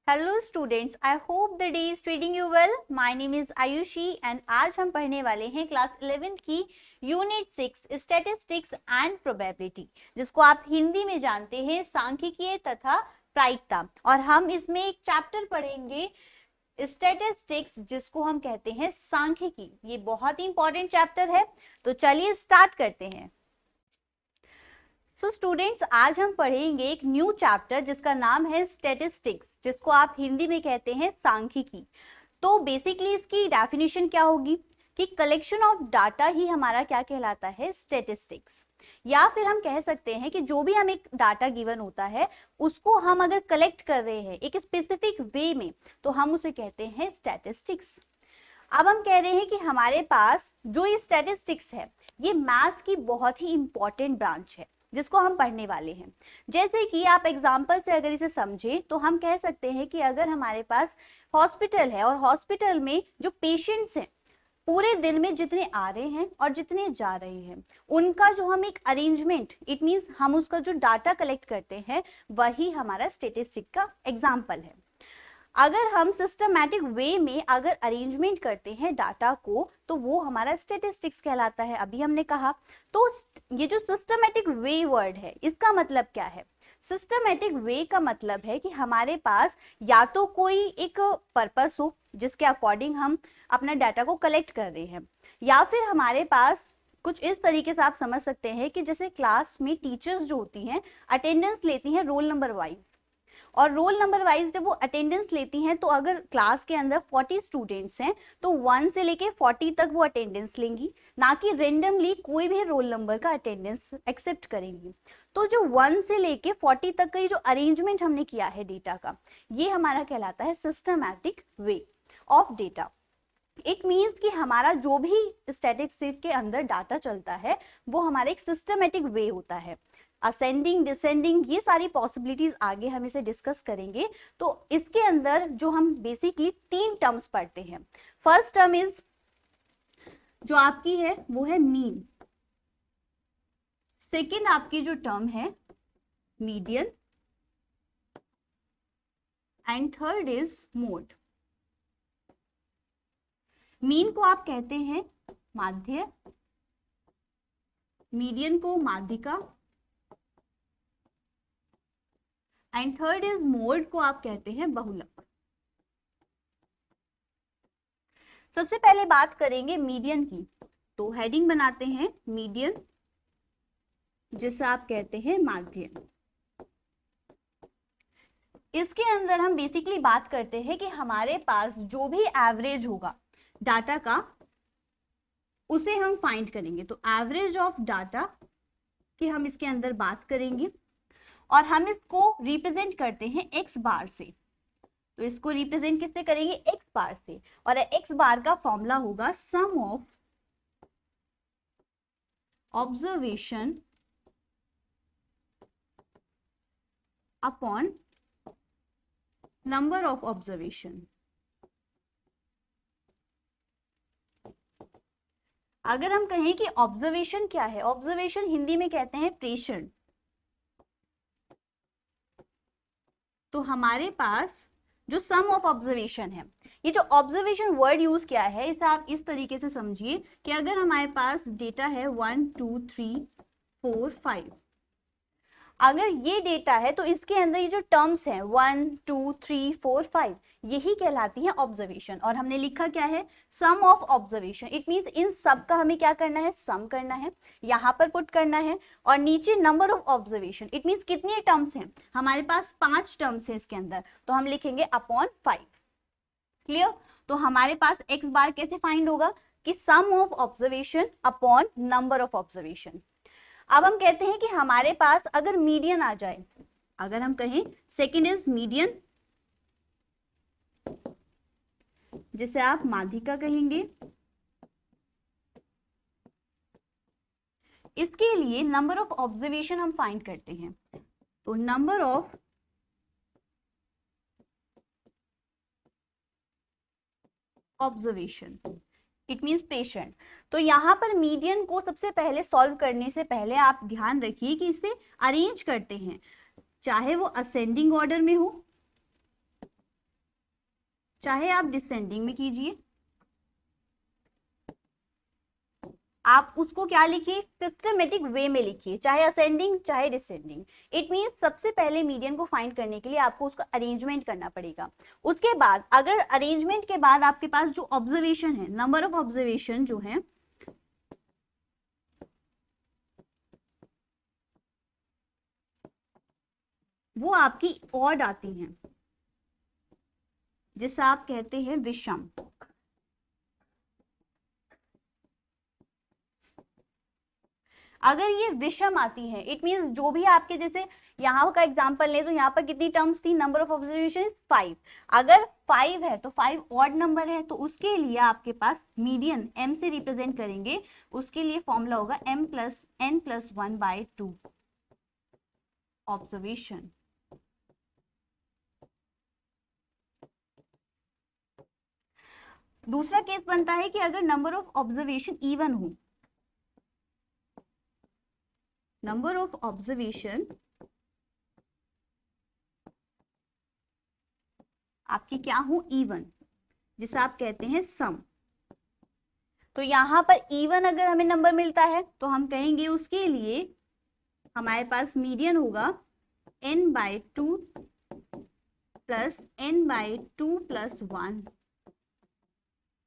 Hello students, I hope the day is treating you well. My name is Ayushi and आज हम पढ़ने वाले हैं क्लास 11th की यूनिट 6 स्टैटिस्टिक्स एंड प्रोबेबिलिटी, जिसको आप हिंदी में जानते हैं सांख्यिकीय तथा प्रायिकता। और हम इसमें एक चैप्टर पढ़ेंगे स्टैटिस्टिक्स, जिसको हम कहते हैं सांख्यिकी। ये बहुत ही इंपॉर्टेंट चैप्टर है, तो चलिए स्टार्ट करते हैं। स्टूडेंट्स, आज हम पढ़ेंगे एक न्यू चैप्टर जिसका नाम है स्टैटिस्टिक्स, जिसको आप हिंदी में कहते हैं सांख्यिकी। तो बेसिकली इसकी डेफिनेशन क्या होगी कि कलेक्शन ऑफ डाटा ही हमारा क्या कहलाता है, स्टैटिस्टिक्स। या फिर हम कह सकते हैं कि जो भी हमें डाटा गिवन होता है उसको हम अगर कलेक्ट कर रहे हैं एक स्पेसिफिक वे में, तो हम उसे कहते हैं स्टैटिस्टिक्स। अब हम कह रहे हैं कि हमारे पास जो ये स्टैटिस्टिक्स है ये मैथ्स की बहुत ही इंपॉर्टेंट ब्रांच है, जिसको हम पढ़ने वाले हैं। जैसे कि आप एग्जाम्पल से अगर इसे समझें तो हम कह सकते हैं कि अगर हमारे पास हॉस्पिटल है और हॉस्पिटल में जो पेशेंट्स हैं पूरे दिन में जितने आ रहे हैं और जितने जा रहे हैं, उनका जो हम एक अरेंजमेंट, इट मींस हम उसका जो डाटा कलेक्ट करते हैं, वही हमारा स्टैटिस्टिक का एग्जाम्पल है। अगर हम सिस्टमैटिक वे में अगर अरेंजमेंट करते हैं डाटा को, तो वो हमारा स्टैटिस्टिक्स कहलाता है, अभी हमने कहा। तो ये जो सिस्टमैटिक वे वर्ड है, इसका मतलब क्या है? सिस्टमैटिक वे का मतलब है कि हमारे पास या तो कोई एक पर्पस हो जिसके अकॉर्डिंग हम अपना डाटा को कलेक्ट कर रहे हैं, या फिर हमारे पास कुछ इस तरीके से आप समझ सकते हैं कि जैसे क्लास में टीचर्स जो होती हैं अटेंडेंस लेती हैं रोल नंबर वाइज, और रोल नंबर वाइज जब वो अटेंडेंस लेती हैं तो अगर क्लास के अंदर 40 स्टूडेंट्स हैं तो 1 से लेके 40 तक वो अटेंडेंस लेंगी, ना कि रेंडमली कोई भी रोल नंबर का अटेंडेंस एक्सेप्ट करेंगी। तो जो 1 से लेके 40 तक का ये जो अरेंजमेंट हमने किया है डेटा का, ये हमारा कहलाता है systematic way of data. It means कि हमारा जो भी स्टैटिस्टिक्स के अंदर डाटा चलता है वो हमारा एक सिस्टमैटिक वे होता है। असेंडिंग, डिसेंडिंग, ये सारी पॉसिबिलिटीज आगे हम इसे डिस्कस करेंगे। तो इसके अंदर जो हम बेसिकली 3 टर्म्स पढ़ते हैं। फर्स्ट टर्म इज जो आपकी है वो है मीन, सेकेंड आपकी जो टर्म है median, and third is mode. Mean को आप कहते हैं माध्य, मीडियन को माध्यिका, एंड थर्ड इज मोड को आप कहते हैं बहुलक। सबसे पहले बात करेंगे मीडियन की, तो हेडिंग बनाते हैं मीडियन, जिसे आप कहते हैं माध्य। इसके अंदर हम बेसिकली बात करते हैं कि हमारे पास जो भी एवरेज होगा डाटा का, उसे हम फाइंड करेंगे। तो एवरेज ऑफ डाटा की हम इसके अंदर बात करेंगे, और हम इसको रिप्रेजेंट करते हैं एक्स बार से। तो इसको रिप्रेजेंट किससे करेंगे? एक्स बार से। और एक्स बार का फॉर्मूला होगा sum of observation upon number of observation. अगर हम कहें कि ऑब्जर्वेशन क्या है, ऑब्जर्वेशन हिंदी में कहते हैं प्रेषण। तो हमारे पास जो सम ऑफ ऑब्जर्वेशन है, ये जो ऑब्जर्वेशन वर्ड यूज किया है इसे आप इस तरीके से समझिए कि अगर हमारे पास डेटा है 1 2 3 4 5, अगर ये डेटा है तो इसके अंदर ये जो टर्म्स हैं 1 2 3 4 5, यही कहलाती है ऑब्जर्वेशन। और हमने लिखा क्या है? सम ऑफ ऑब्जर्वेशन। इट मींस इन सब का हमें क्या करना है? सम करना है, यहाँ पर पुट करना है। और नीचे number of observation, it means कितने टर्म्स हैं हमारे पास? 5 टर्म्स हैं इसके अंदर, तो हम लिखेंगे अपॉन 5। क्लियर? तो हमारे पास एक्स बार कैसे फाइंड होगा कि sum of observation upon number of observation. अब हम कहते हैं कि हमारे पास अगर मीडियन आ जाए, अगर हम कहें सेकंड इज मीडियन, जिसे आप माध्यिका कहेंगे, इसके लिए नंबर ऑफ ऑब्जर्वेशन हम फाइंड करते हैं। तो number of observation, it means patient. तो यहाँ पर मीडियन को सबसे पहले सॉल्व करने से पहले आप ध्यान रखिए कि इसे अरेंज करते हैं, चाहे वो असेंडिंग ऑर्डर में हो चाहे आप डिसेंडिंग में कीजिए, आप उसको क्या लिखिए, सिस्टमेटिक वे में लिखिए, चाहे असेंडिंग चाहे डिसेंडिंग। इट मींस सबसे पहले मीडियन को फाइंड करने के लिए आपको उसका अरेंजमेंट करना पड़ेगा। उसके बाद अगर अरेंजमेंट के बाद आपके पास जो ऑब्जर्वेशन है, नंबर ऑफ ऑब्जर्वेशन जो है वो आपकी ऑड आती हैं, जिसे आप कहते हैं विषम। अगर ये विषम आती है, इट मींस जो भी आपके, जैसे यहाँ का एग्जांपल ले तो यहाँ पर कितनी टर्म्स थी, नंबर ऑफ ऑब्जर्वेशन 5। अगर 5 है तो 5 ऑड नंबर है, तो उसके लिए आपके पास मीडियन m से रिप्रेजेंट करेंगे। उसके लिए फॉर्मूला होगा m+n+1/2 ऑब्जर्वेशन। दूसरा केस बनता है कि अगर नंबर ऑफ ऑब्जर्वेशन इवन हो, नंबर ऑफ ऑब्जर्वेशन आपकी क्या हो, इवन, जिसे आप कहते हैं सम। तो यहां पर इवन अगर हमें नंबर मिलता है तो हम कहेंगे उसके लिए हमारे पास मीडियन होगा n/2 plus n/2 plus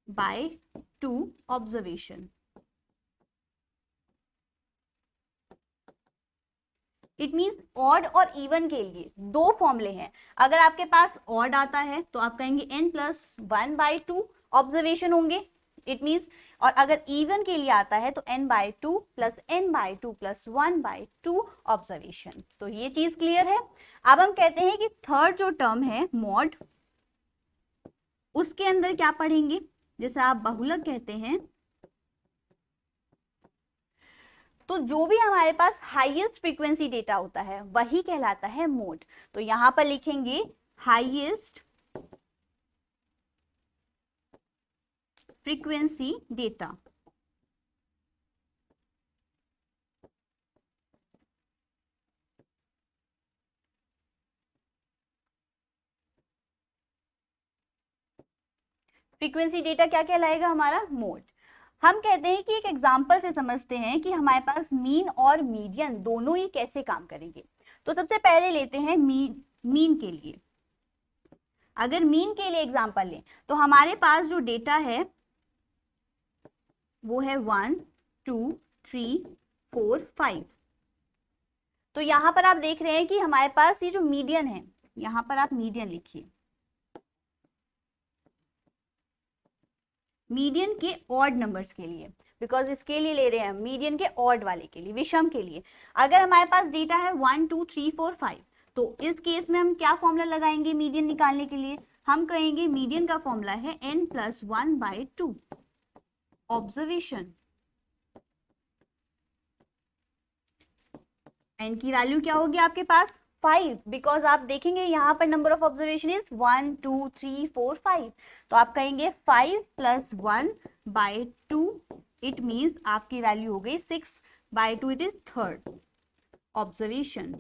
1/2 observation. It means odd और इवन के लिए दो फॉर्मूले हैं। अगर आपके पास ऑड आता है तो आप कहेंगे n+1/2 ऑब्जर्वेशन होंगे, इट मींस, और अगर इवन के लिए आता है तो n/2 plus n/2 plus 1/2 observation. तो ये चीज क्लियर है। अब हम कहते हैं कि थर्ड जो टर्म है मॉड, उसके अंदर क्या पढ़ेंगे, जैसे आप बहुलक कहते हैं, तो जो भी हमारे पास हाईएस्ट फ्रीक्वेंसी डेटा होता है वही कहलाता है मोड। तो यहां पर लिखेंगे highest frequency data. Frequency data क्या कहलाएगा, हमारा मोड। हम कहते हैं कि एक एग्जांपल से समझते हैं कि हमारे पास मीन और मीडियन दोनों ही कैसे काम करेंगे। तो सबसे पहले लेते हैं मीन के लिए। अगर मीन के लिए एग्जांपल लें तो हमारे पास जो डेटा है वो है 1 2 3 4 5। तो यहां पर आप देख रहे हैं कि हमारे पास ये जो मीडियन है, यहां पर आप मीडियन लिखिए, मीडियन के ऑड नंबर्स के लिए, बिकॉज इसके लिए ले रहे हैं मीडियन के ऑड वाले के लिए, विषम के लिए। अगर हमारे पास डेटा है 1 2 3 4 5, तो इस केस में हम क्या फॉर्मूला लगाएंगे मीडियन निकालने के लिए, हम कहेंगे मीडियन का फॉर्मूला है n+1/2 ऑब्जर्वेशन। n की वैल्यू क्या होगी आपके पास 5, बिकॉज आप देखेंगे यहाँ पर नंबर ऑफ ऑब्जर्वेशन इज 1 2 3 4 5। तो आप कहेंगे 5 + 1/2, इट मींस आपकी वैल्यू हो गई 6/2, इट इज थर्ड ऑब्जर्वेशन।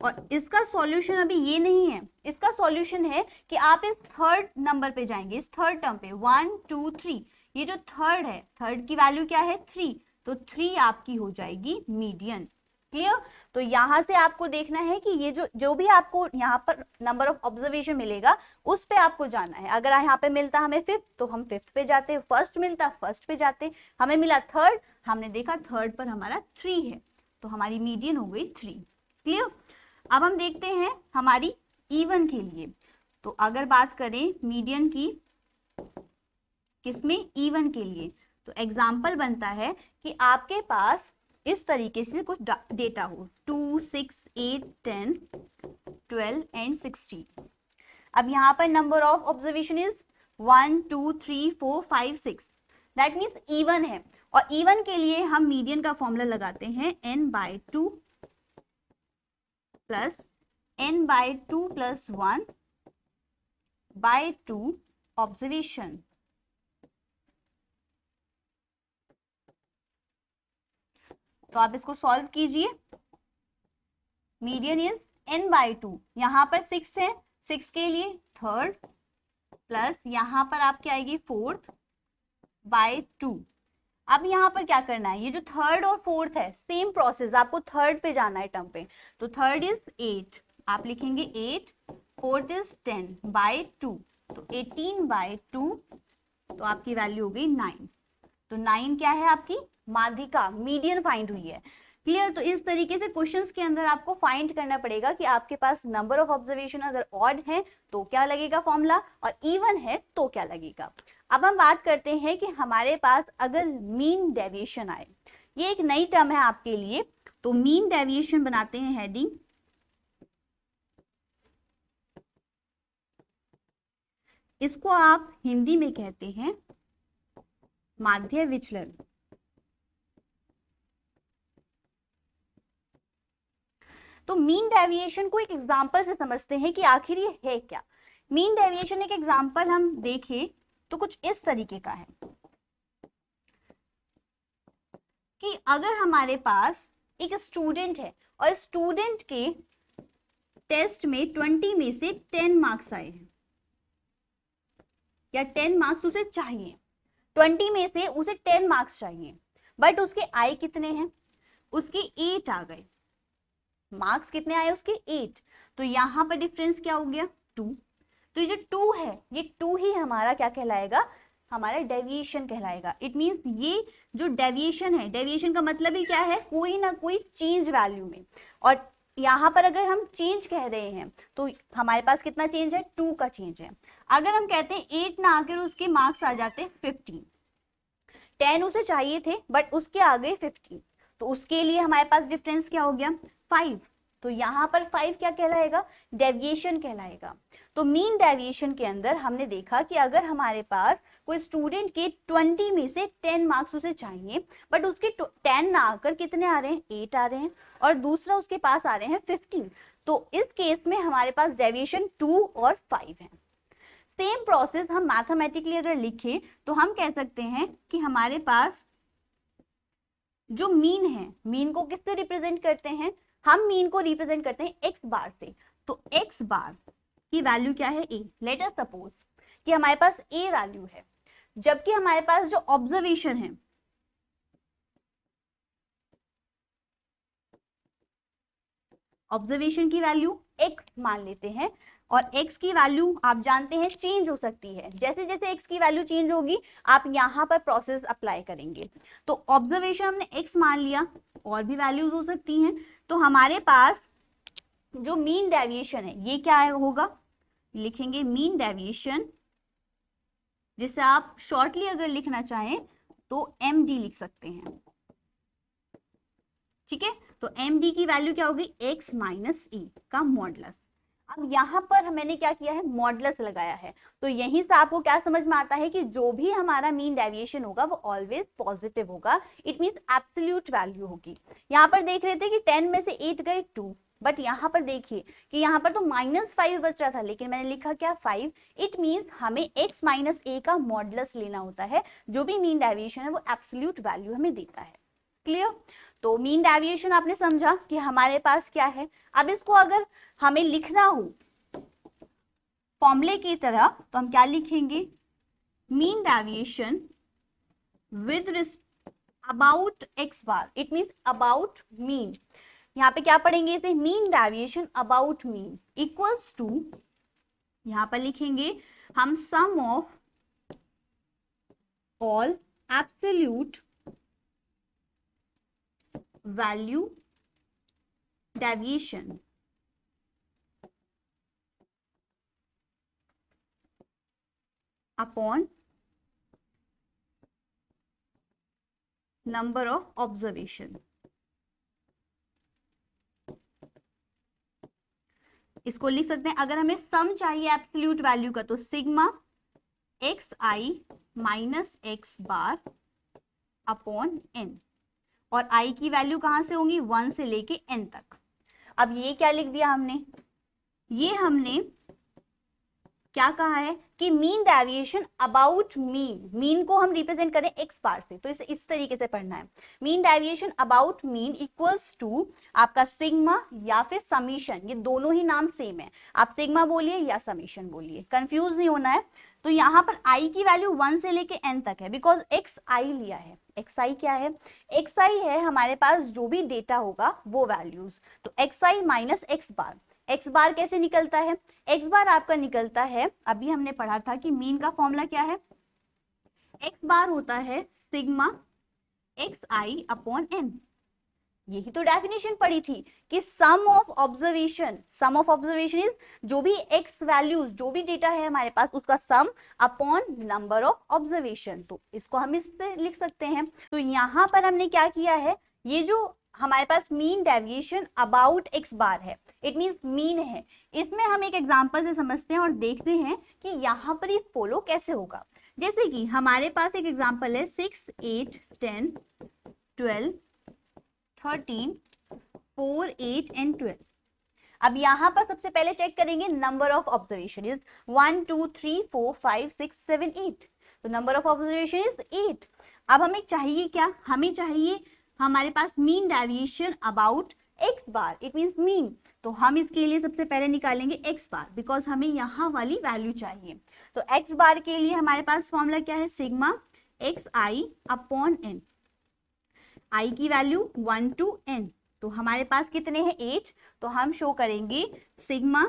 और इसका सॉल्यूशन अभी ये नहीं है, इसका सॉल्यूशन है कि आप इस थर्ड नंबर पे जाएंगे, इस थर्ड टर्म पे 1 2 3, ये जो थर्ड है, थर्ड की वैल्यू क्या है 3, तो 3 आपकी हो जाएगी मीडियन। क्लियर। तो यहां से आपको देखना है कि ये जो भी आपको यहाँ पर नंबर ऑफ ऑब्जर्वेशन मिलेगा उस पे आपको जाना है। अगर यहाँ पे मिलता हमें 5 तो हम 5th पे जाते, फर्स्ट मिलता फर्स्ट पे जाते, हमें मिला थर्ड, हमने देखा थर्ड पर हमारा 3 है, तो हमारी मीडियन हो गई 3। क्लियर। अब हम देखते हैं हमारी इवन के लिए। तो अगर बात करें मीडियन की किसमें, इवन के लिए, तो एग्जाम्पल बनता है कि आपके पास इस तरीके से कुछ डेटा हो 2 6 8 10 12 एंड 16। अब यहाँ पर number of observation is 1 2 3 4 5 6, that means even है। और इवन के लिए हम मीडियन का फॉर्मूला लगाते हैं n/2 plus n/2 plus 1/2 observation. तो आप इसको सॉल्व कीजिए। मीडियन इज n/2, यहां पर 6 है, 6 के लिए थर्ड प्लस यहाँ पर आपकी आएगी फोर्थ बाय 2। अब यहाँ पर क्या करना है, ये जो थर्ड और फोर्थ है सेम प्रोसेस, आपको थर्ड पे जाना है टर्म पे, तो थर्ड इज 8, आप लिखेंगे 8, फोर्थ इज 10 बाय 2, तो 18 बाय 2, तो आपकी वैल्यू हो गई 9। तो 9 क्या है आपकी माध्यिका, मीडियन फाइंड हुई है। क्लियर। तो इस तरीके से क्वेश्चंस के अंदर आपको फाइंड करना पड़ेगा कि आपके पास नंबर ऑफ ऑब्जर्वेशन अगर ऑड है तो क्या लगेगा फॉर्मूला, और इवन है तो क्या लगेगा। अब हम बात करते हैं कि हमारे पास अगर मीन डेविएशन आए, ये एक नई टर्म है आपके लिए, तो मीन डेविएशन बनाते हैं हेडिंग, इसको आप हिंदी में कहते हैं माध्य विचलन। तो मीन डेविएशन को एक एग्जांपल से समझते हैं कि आखिर ये है क्या। मीन डेविएशन एक एग्जांपल हम देखें तो कुछ इस तरीके का है कि अगर हमारे पास एक स्टूडेंट है और स्टूडेंट के टेस्ट में 20 में से 10 मार्क्स आए हैं, या 10 मार्क्स उसे चाहिए, 20 में से उसे 10 मार्क्स चाहिए, बट उसके आए कितने हैं, उसके 8 आ गए, मार्क्स कितने आए उसके 8, तो यहां पर डिफरेंस क्या हो गया 2। तो ये जो 2 है, ये 2 ही हमारा क्या कहलाएगा, हमारा डेविएशन कहलाएगा। इट मींस ये जो डेविएशन है, डेविएशन का मतलब ही क्या है, कोई ना कोई चेंज वैल्यू में, और यहाँ पर अगर हम चेंज कह रहे हैं तो हमारे पास कितना चेंज है, 2 का चेंज है। अगर हम कहते हैं 8 ना आकर उसके मार्क्स आ जाते 15, 10 उसे चाहिए थे बट उसके आ गए 15, तो उसके लिए हमारे पास डिफरेंस क्या हो गया 5, तो यहाँ पर 5 क्या कहलाएगा, डेविएशन कहलाएगा। तो मीन डेविएशन के अंदर हमने देखा कि अगर हमारे पास कोई स्टूडेंट के 20 में से 10 मार्क्स उसे चाहिए बट उसके 10 ना आकर कितने आ रहे हैं, 8 आ रहे हैं, और दूसरा उसके पास आ रहे हैं 15, तो इस केस में हमारे पास डेविएशन 2 और 5 है। सेम प्रोसेस हम मैथमेटिकली अगर लिखें तो हम कह सकते हैं कि हमारे पास जो मीन है, मीन को किससे रिप्रेजेंट करते हैं, हम मीन को रिप्रेजेंट करते हैं एक्स बार से, तो एक्स बार की वैल्यू क्या है ए। लेट अस सपोज कि हमारे पास ए वैल्यू है, जबकि हमारे पास जो ऑब्जर्वेशन है, ऑब्जर्वेशन की वैल्यू एक्स मान लेते हैं, और x की वैल्यू आप जानते हैं चेंज हो सकती है, जैसे जैसे x की वैल्यू चेंज होगी आप यहाँ पर प्रोसेस अप्लाई करेंगे। तो ऑब्जर्वेशन हमने x मान लिया, और भी वैल्यूज हो सकती हैं, तो हमारे पास जो मीन डेविएशन है ये क्या होगा, लिखेंगे मीन डेविएशन, जिसे आप शॉर्टली अगर लिखना चाहें तो md लिख सकते हैं, ठीक है। तो md की वैल्यू क्या होगी, x माइनस e का मॉडुलस। अब यहाँ पर मैंने क्या किया है, मॉडुलस लगाया है, तो यहीं से आपको क्या समझ में आता है कि जो भी हमारा मीन डेविएशन होगा वो ऑलवेज पॉजिटिव होगा, इट मींस एब्सोल्यूट वैल्यू होगी। यहाँ पर देख रहे थे कि 10 में से 8 गए 2, बट यहाँ पर देखिए कि यहाँ पर तो -5 बच रहा था, लेकिन मैंने लिखा क्या 5, इट मींस हमें x माइनस ए का मॉडुलस लेना होता है, जो भी मीन डेविएशन है वो एब्सोल्यूट वैल्यू हमें देता है। क्लियर। तो मीन डेविएशन आपने समझा कि हमारे पास क्या है। अब इसको अगर हमें लिखना हो फॉर्मूले की तरह तो हम क्या लिखेंगे, mean deviation with about x bar, it means about mean. यहाँ पे क्या पढ़ेंगे इसे, mean deviation about mean equals to, यहाँ पर लिखेंगे हम sum of all absolute value deviation upon number of observation. इसको लिख सकते हैं, अगर हमें सम चाहिए एब्सोल्यूट वैल्यू का तो सिग्मा एक्स आई minus x bar upon N, और आई की वैल्यू कहां से होंगी, 1 से लेके n तक। अब ये क्या लिख दिया हमने, ये हमने क्या कहा है कि mean deviation about mean, mean को हम रिप्रेजेंट करें एक्स बार से, तो इसे इस तरीके से पढ़ना है, mean deviation about mean equals to आपका सिग्मा या फिर समीशन, ये दोनों ही नाम सेम है, आप सिग्मा बोलिए या समीशन बोलिए, कंफ्यूज नहीं होना है। तो यहाँ पर आई की वैल्यू 1 से लेके n तक है, बिकॉज एक्स आई लिया है, एक्स आई क्या है, एक्स आई है हमारे पास जो भी डेटा होगा वो वैल्यूज, तो एक्स आई माइनस एक्स बार, एक्स बार कैसे निकलता है, एक्स बार आपका निकलता है, अभी हमने पढ़ा था कि मीन का फॉर्मूला क्या है, एक्स बार होता है sigma x i upon n, यही तो डेफिनेशन पढ़ी थी कि sum of observation, sum of observation is जो भी एक्स वैल्यूज, जो भी डेटा है हमारे पास उसका सम अपॉन नंबर ऑफ ऑब्जर्वेशन, तो इसको हम इससे लिख सकते हैं। तो यहाँ पर हमने क्या किया है, ये जो हमारे पास मीन डेविएशन अबाउट एक्स बार है, इट मींस मीन है, इसमें हम एक एग्जांपल से समझते हैं और देखते हैं कि यहाँ पर ये फॉलो कैसे होगा। जैसे कि हमारे पास एक एग्जांपल है 6, 8, 10, 12, 13, 4, 8 एंड 12। अब यहाँ पर सबसे पहले चेक करेंगे नंबर ऑफ ऑब्जर्वेशन इज 1, 2, 3, 4, 5, 6, 7, 8, तो नंबर ऑफ ऑब्जर्वेशन इज 8। अब हमें चाहिए क्या, हमें चाहिए हमारे पास mean deviation about x bar, it means mean, तो हम इसके लिए सबसे पहले निकालेंगे एक्स बार, बिकॉज हमें यहाँ वाली वैल्यू चाहिए। तो एक्स बार के लिए हमारे पास फॉर्मूला क्या है, sigma x i upon N, आई की वैल्यू 1 to n, तो हमारे पास कितने हैं 8, तो हम शो करेंगे sigma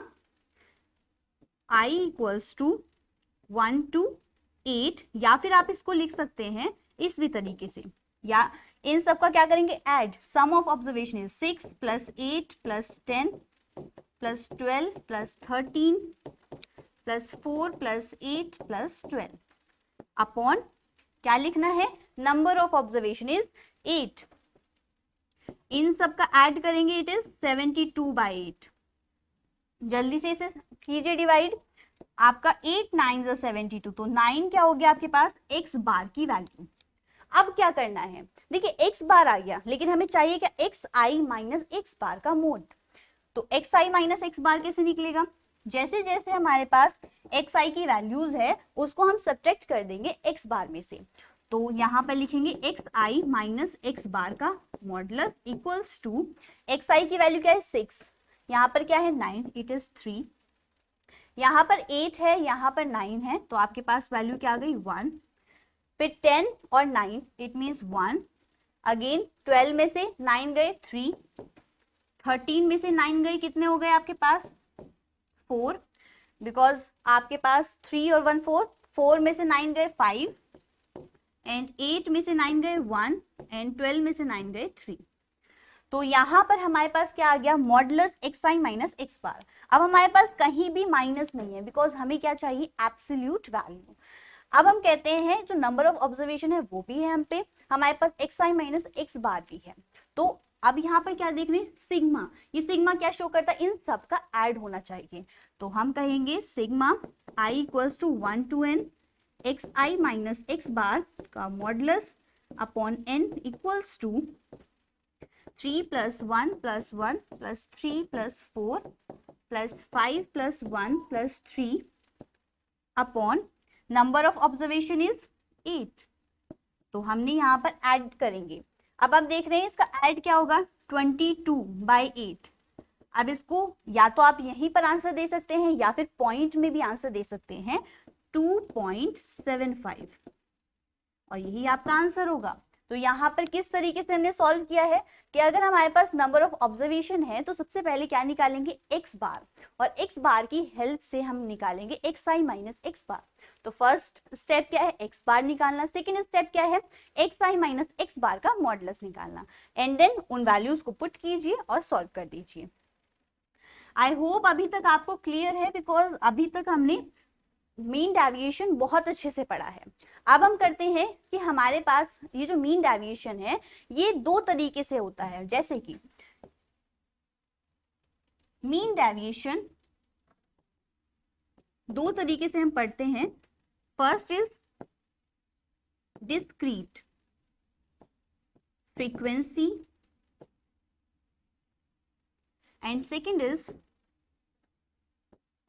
i equals to 1 to 8, या फिर आप इसको लिख सकते हैं इस भी तरीके से, या इन सब का क्या करेंगे add, sum of observation is 6 + 8 + 10 + 12 + 13 + 4 + 8 + 12 upon क्या लिखना है, नंबर ऑफ ऑब्जर्वेशन इज 8, इन सब का ऐड करेंगे इट इज 72/8, जल्दी से इसे कीजिए डिवाइड, आपका 8 9 72, तो 9 क्या हो गया आपके पास एक्स बार की वैल्यू। अब क्या करना है, देखिए एक्स बार आ गया, लेकिन हमें चाहिए क्या, एक्स आई माइनस एक्स बार का मोड, तो एक्स आई माइनस एक्स बार कैसे निकलेगा, जैसे जैसे हमारे पास एक्स आई की वैल्यूज है उसको हम सब्ट्रैक्ट कर देंगे एक्स बार में से, तो यहाँ पर लिखेंगे एक्स आई माइनस एक्स बार का मॉडुलस इक्वल्स टू, एक्स आई की वैल्यू क्या है 6, यहाँ पर क्या है 9, इट इज 3, यहाँ पर 8 है, यहाँ पर 9 है, तो आपके पास वैल्यू क्या आ गई 1, फिर 10 और 9 इट मीन्स 1, अगेन 12 में से 9 गए 3, 13 में से 9 गए कितने हो गए आपके पास 4, बिकॉज आपके पास 3 और 1 4, 4 में से 9 गए 5, एंड 8 में से 9 गए 1, एंड 12 में से 9 गए 3, तो यहां पर हमारे पास क्या आ गया, मॉडुलस एक्स आई माइनस एक्स बार। अब हमारे पास कहीं भी माइनस नहीं है, बिकॉज हमें क्या चाहिए, एब्सोल्यूट वैल्यू। अब हम कहते हैं जो नंबर ऑफ ऑब्जर्वेशन है वो भी है हम पे, हमारे पास एक्स आई माइनस एक्स बार भी है, तो अब यहाँ पर क्या देख रहे हैं सिग्मा, ये सिग्मा क्या शो करता है, इन सब का ऐड होना चाहिए, तो हम कहेंगे sigma i equals to 1 to n x I minus x bar का modulus upon n equals to 3 + 1 + 1 + 3 + 4 + 5 + 1 + 3 upon number of observation is 8, तो हमने यहाँ पर ऐड करेंगे। अब आप देख रहे हैं इसका ऐड क्या होगा 22/8। अब इसको या तो आप यहीं पर आंसर दे सकते हैं या फिर पॉइंट में भी आंसर दे सकते हैं 2.75, और यही आपका आंसर होगा। तो यहाँ पर किस तरीके से हमने सॉल्व किया है कि अगर हमारे पास नंबर ऑफ ऑब्जर्वेशन है तो सबसे पहले क्या निकालेंगे एक्स बार, और एक्स बार की हेल्प से हम निकालेंगे एक्स आई माइनस एक्स बार। तो फर्स्ट स्टेप क्या है एक्स बार निकालना, सेकेंड स्टेप क्या है एक्स आई माइनस एक्स बार का मॉडुलस निकालना, एंड देन उन वैल्यूज को पुट कीजिए और सॉल्व कर दीजिए। आई होप अभी तक आपको क्लियर है, बिकॉज अभी तक हमने मीन डेविएशन बहुत अच्छे से पढ़ा है। अब हम करते हैं कि हमारे पास ये जो मीन डेविएशन है ये दो तरीके से होता है, जैसे कि मीन डेविएशन दो तरीके से हम पढ़ते हैं, first is discrete frequency and second is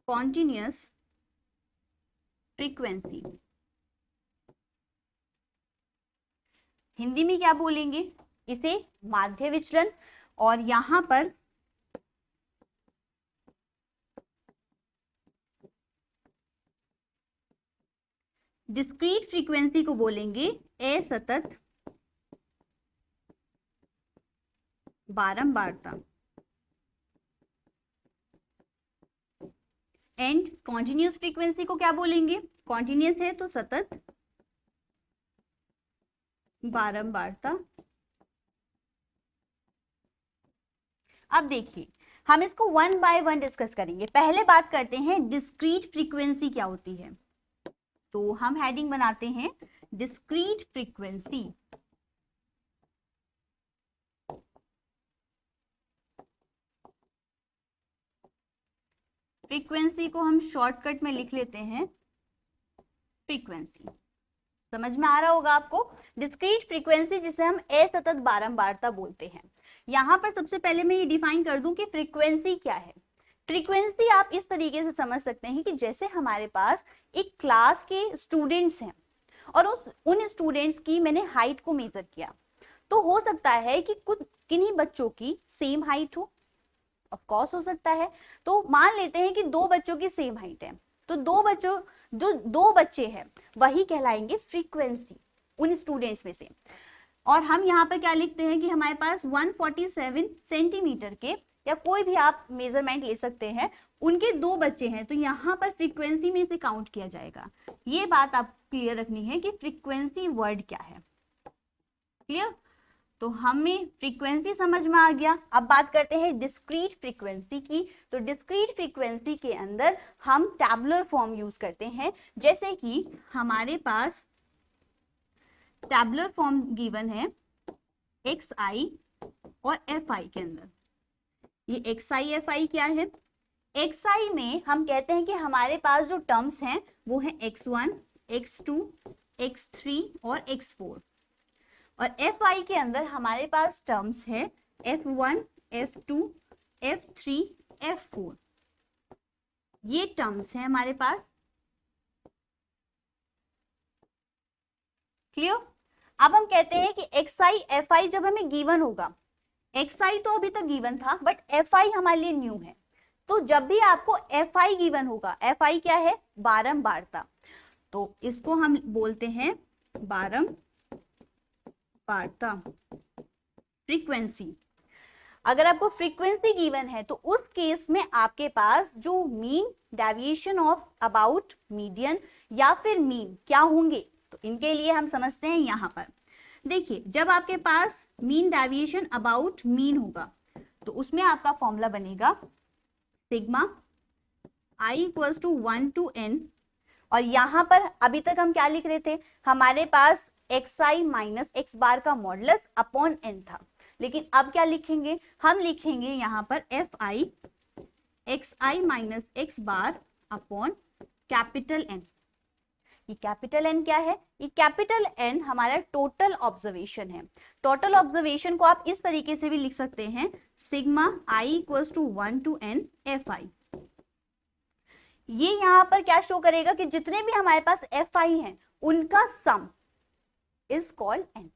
continuous frequency, Hindi में क्या बोलेंगे इसे, माध्य विचलन। और यहां पर डिस्क्रीट फ्रीक्वेंसी को बोलेंगे असतत बारंबारता। एंड कॉन्टिन्यूस फ्रीक्वेंसी को क्या बोलेंगे, कॉन्टिन्यूस है तो सतत बारंबारता। अब देखिए हम इसको वन बाय वन डिस्कस करेंगे। पहले बात करते हैं डिस्क्रीट फ्रीक्वेंसी क्या होती है। तो हम हेडिंग बनाते हैं डिस्क्रीट फ्रीक्वेंसी। फ्रीक्वेंसी को हम शॉर्टकट में लिख लेते हैं फ्रीक्वेंसी। समझ में आ रहा होगा आपको, डिस्क्रीट फ्रीक्वेंसी जिसे हम असतत बारंबारता बोलते हैं। यहां पर सबसे पहले मैं ये डिफाइन कर दूं कि फ्रीक्वेंसी क्या है। फ्रीक्वेंसी आप इस तरीके से समझ सकते हैं कि जैसे हमारे पास एक क्लास के स्टूडेंट्स हैं और उन स्टूडेंट्स की मैंने हाइट को मेजर किया, तो हो सकता है कि कुछ किन्हीं बच्चों की सेम हाइट हो, ऑफ कोर्स हो सकता है। तो मान लेते हैं कि दो बच्चों की सेम हाइट है, तो दो बच्चे हैं वही कहलाएंगे फ्रीक्वेंसी उन स्टूडेंट्स में से। और हम यहाँ पर क्या लिखते हैं कि हमारे पास 147 सेंटीमीटर के, या कोई भी आप मेजरमेंट ले सकते हैं, उनके दो बच्चे हैं, तो यहाँ पर फ्रीक्वेंसी में इसे काउंट किया जाएगा। ये बात आप क्लियर रखनी है कि फ्रीक्वेंसी वर्ड क्या है। क्लियर, तो हमें फ्रीक्वेंसी समझ में आ गया। अब बात करते हैं डिस्क्रीट फ्रीक्वेंसी की। तो डिस्क्रीट फ्रीक्वेंसी के अंदर हम टैबुलर फॉर्म यूज करते हैं। जैसे कि हमारे पास टैबुलर फॉर्म गिवन है xi और fi के अंदर। ये xi fi क्या है, xi में हम कहते हैं कि हमारे पास जो टर्म्स हैं वो है x1, x2, x3 और x4। और fi के अंदर हमारे पास टर्म्स है f1, f2, f3, f4। ये टर्म्स हैं हमारे पास। क्लियर, अब हम कहते हैं कि xi fi जब हमें गिवन होगा, xi तो अभी तक गिवन था बट fi हमारे लिए न्यू है, तो जब भी आपको fi गिवन होगा, fi क्या है, बारंबारता, तो इसको हम बोलते हैं बारंबारता फ्रीक्वेंसी। अगर आपको फ्रीक्वेंसी गिवन है तो उस केस में आपके पास जो mean, deviation of about, median या फिर मीन क्या होंगे, तो इनके लिए हम समझते हैं। यहां पर देखिए जब आपके पास मीन, डेविएशन, अबाउट, मीन होगा तो उसमें आपका फॉर्मूला बनेगा sigma i equals to 1 to n। और यहां पर अभी तक हम क्या लिख रहे थे, हमारे पास xi माइनस x बार का मॉडुलस अपॉन n था, लेकिन अब क्या लिखेंगे, हम लिखेंगे यहां पर fi xi minus x bar upon capital N। ये कैपिटल N क्या है, ये कैपिटल N हमारा टोटल ऑब्जर्वेशन है। टोटल ऑब्जर्वेशन को आप इस तरीके से भी लिख सकते हैं, sigma i equals to 1 to n fi। ये यहाँ पर क्या शो करेगा कि जितने भी हमारे पास fi हैं उनका सम इज कॉल्ड n।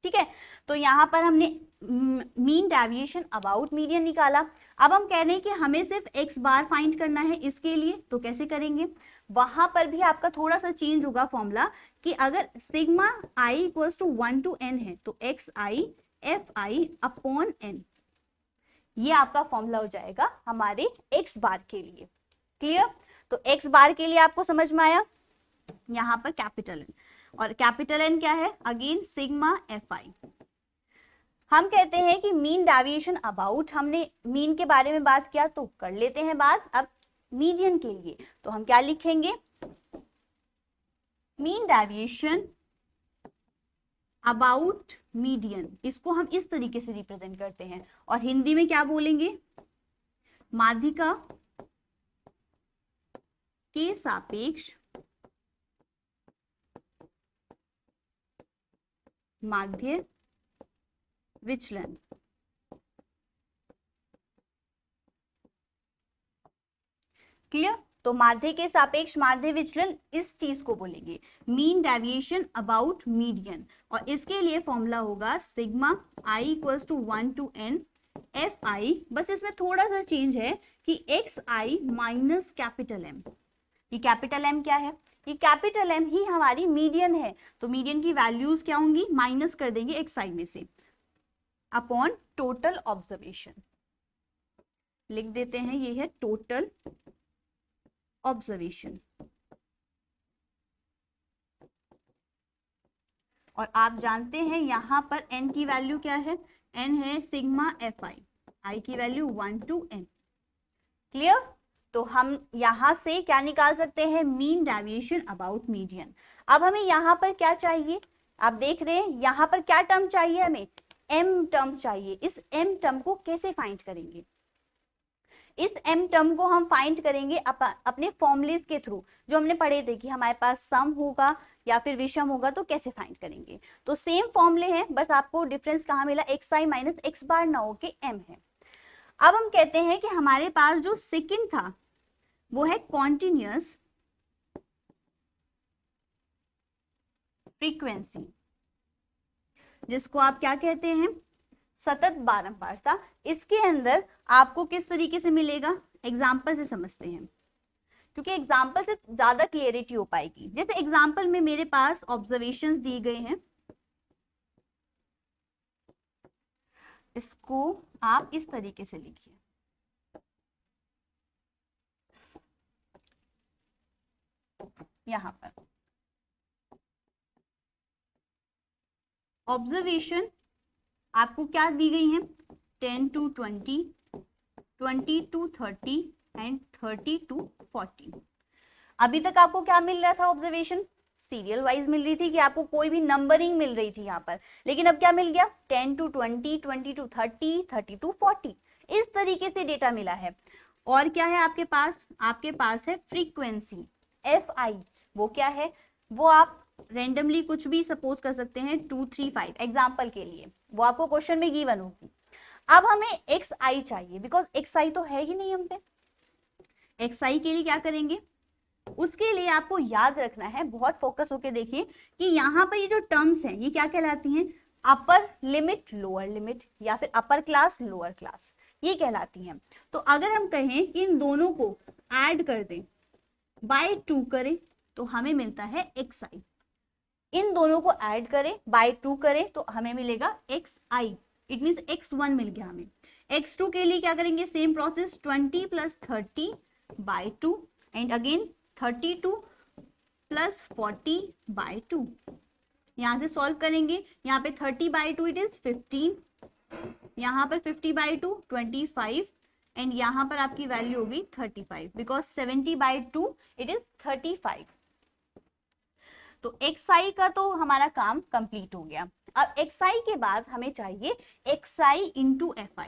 ठीक है, तो यहाँ पर हमने मीन, डेविएशन, अबाउट, मीडियन निकाला। अब हम कह रहे हैं कि हमें सिर्फ x बार फाइंड करना है इसके लिए, तो कैसे करेंगे, वहां पर भी आपका थोड़ा सा चेंज होगा फॉर्मूला, कि अगर sigma i equals to 1 to n है तो xi fi अपॉन n, ये आपका फॉर्मूला हो जाएगा हमारे x बार के लिए। क्लियर, तो x बार के लिए आपको समझ में आया, यहां पर कैपिटल N, और कैपिटल N क्या है, अगेन सिग्मा fi। हम कहते हैं कि मीन, डेविएशन, अबाउट, हमने मीन के बारे में बात किया तो कर लेते हैं बात अब मीडियन के लिए। तो हम क्या लिखेंगे, मीन, डेविएशन, अबाउट, मीडियन, इसको हम इस तरीके से रिप्रेजेंट करते हैं। और हिंदी में क्या बोलेंगे, माध्यिका के सापेक्ष माध्य विचलन। क्लियर, तो माध्य के सापेक्ष माध्य विचलन इस चीज को बोलेंगे मीन डेविएशन अबाउट मीडियन, और इसके लिए फॉर्मूला होगा sigma i equals to 1 to n f i. बस इसमें थोड़ा सा चेंज है कि एक्स आई माइनस कैपिटल एम। ये कैपिटल एम क्या है? ये कैपिटल एम ही हमारी मीडियन है, तो मीडियन की वैल्यूज क्या होंगी, माइनस कर देंगे एक्स आई में से अपॉन टोटल ऑब्जर्वेशन। लिख देते हैं ये है टोटल ऑब्जर्वेशन। और आप जानते हैं यहां पर n की वैल्यू क्या है, n है सिग्मा एफ आई, आई की वैल्यू 1 to n। क्लियर? तो हम यहां से क्या निकाल सकते हैं, मीन डेविएशन अबाउट मीडियन। अब हमें यहां पर क्या चाहिए, आप देख रहे हैं यहां पर क्या टर्म चाहिए, हमें m टर्म चाहिए। इस m टर्म को कैसे फाइंड करेंगे? इस m टर्म को हम फाइंड करेंगे अपने फॉर्मूलेस के थ्रू, जो हमने पढ़े थे कि हमारे पास सम होगा या फिर विषम होगा, तो कैसे फाइंड करेंगे। तो सेम फॉर्मूले हैं, बस आपको डिफरेंस कहाँ मिला, एक्स आई माइनस एक्स बार ना हो के m है। अब हम कहते हैं कि हमारे पास जो सेकंड था वो है कॉन्टिन्यूअस फ्रीक्वेंसी, जिसको आप क्या कहते हैं, सतत बारंबारता। इसके अंदर आपको किस तरीके से मिलेगा, एग्जाम्पल से समझते हैं, क्योंकि एग्जाम्पल से ज्यादा क्लियरिटी हो पाएगी। जैसे एग्जाम्पल में मेरे पास ऑब्जर्वेशंस दिए गए हैं, इसको आप इस तरीके से लिखिए। यहां पर ऑब्जर्वेशन आपको क्या दी गई है, 10 to 20, 20 to 30 एंड 30 to 40। अभी तक आपको क्या मिल रहा था, ऑब्जर्वेशन सीरियल वाइज मिल रही थी कि आपको कोई भी नंबरिंग मिल रही थी यहाँ पर, लेकिन अब क्या मिल गया, 10 to 20, 20 to 30, 30 to 40, इस तरीके से डेटा मिला है। और क्या है आपके पास, आपके पास है फ्रीक्वेंसी एफ आई। वो क्या है, वो आप रेंडमली कुछ भी सपोज कर सकते हैं, 2, 3, 5 एग्जाम्पल के लिए, वो आपको क्वेश्चन में गिवन होगी। अब हमें एक्स आई चाहिए, बिकॉज एक्स आई तो है ही नहीं हम पे। एक्स आई के लिए क्या करेंगे, उसके लिए आपको याद रखना है, बहुत फोकस होके देखिए कि यहाँ पर ये जो टर्म्स हैं ये क्या कहलाती हैं, अपर लिमिट लोअर लिमिट, या फिर अपर क्लास लोअर क्लास, ये कहलाती हैं। तो अगर हम कहें कि इन दोनों को ऐड कर दें, बाय 2 करें, तो हमें मिलता है एक्स आई। इन दोनों को ऐड करें, बाय 2 करें, तो हमें मिलेगा x i. It mean x1 मिल गया हमें। x2 के लिए क्या करेंगे, same process, 20 + 30 by 2 and again 32 + 40 by 2। यहां से सॉल्व करेंगे, यहाँ पे 30 बाय 2 इट इज 15, यहाँ पर 50 बाय 2 25 एंड यहाँ पर आपकी वैल्यू होगी 35, बिकॉज 70 बाय 2 इट इज 35। तो xi का तो हमारा काम कंप्लीट हो गया। अब xi के बाद हमें चाहिए xi इंटू fi।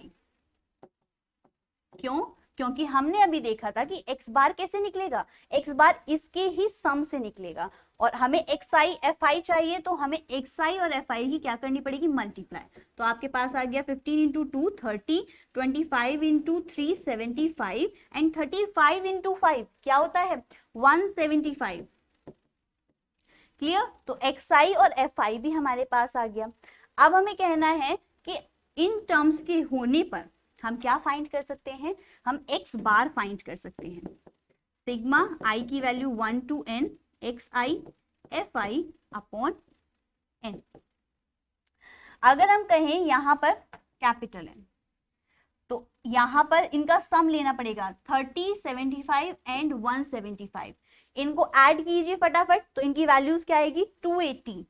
क्यों? क्योंकि हमने अभी देखा था कि x बार कैसे निकलेगा, x बार इसके ही सम से निकलेगा, और हमें xi fi चाहिए, तो हमें xi और fi की क्या करनी पड़ेगी, मल्टीप्लाई। तो आपके पास आ गया 15 × 2 30, 25 × 3 75 एंड 35 × 5 क्या होता है, 175। क्लियर? तो xi और fi भी हमारे पास आ गया। अब हमें कहना है कि इन टर्म्स के होने पर हम क्या फाइंड कर सकते हैं, हम x बार फाइंड कर सकते हैं। सिग्मा i की value 1 to n xi fi upon n। अगर हम कहें यहां पर कैपिटल N, तो यहां पर इनका सम लेना पड़ेगा, 30, 75 एंड 175। इनको ऐड कीजिए फटाफट, तो इनकी वैल्यूज क्या आएगी, 280।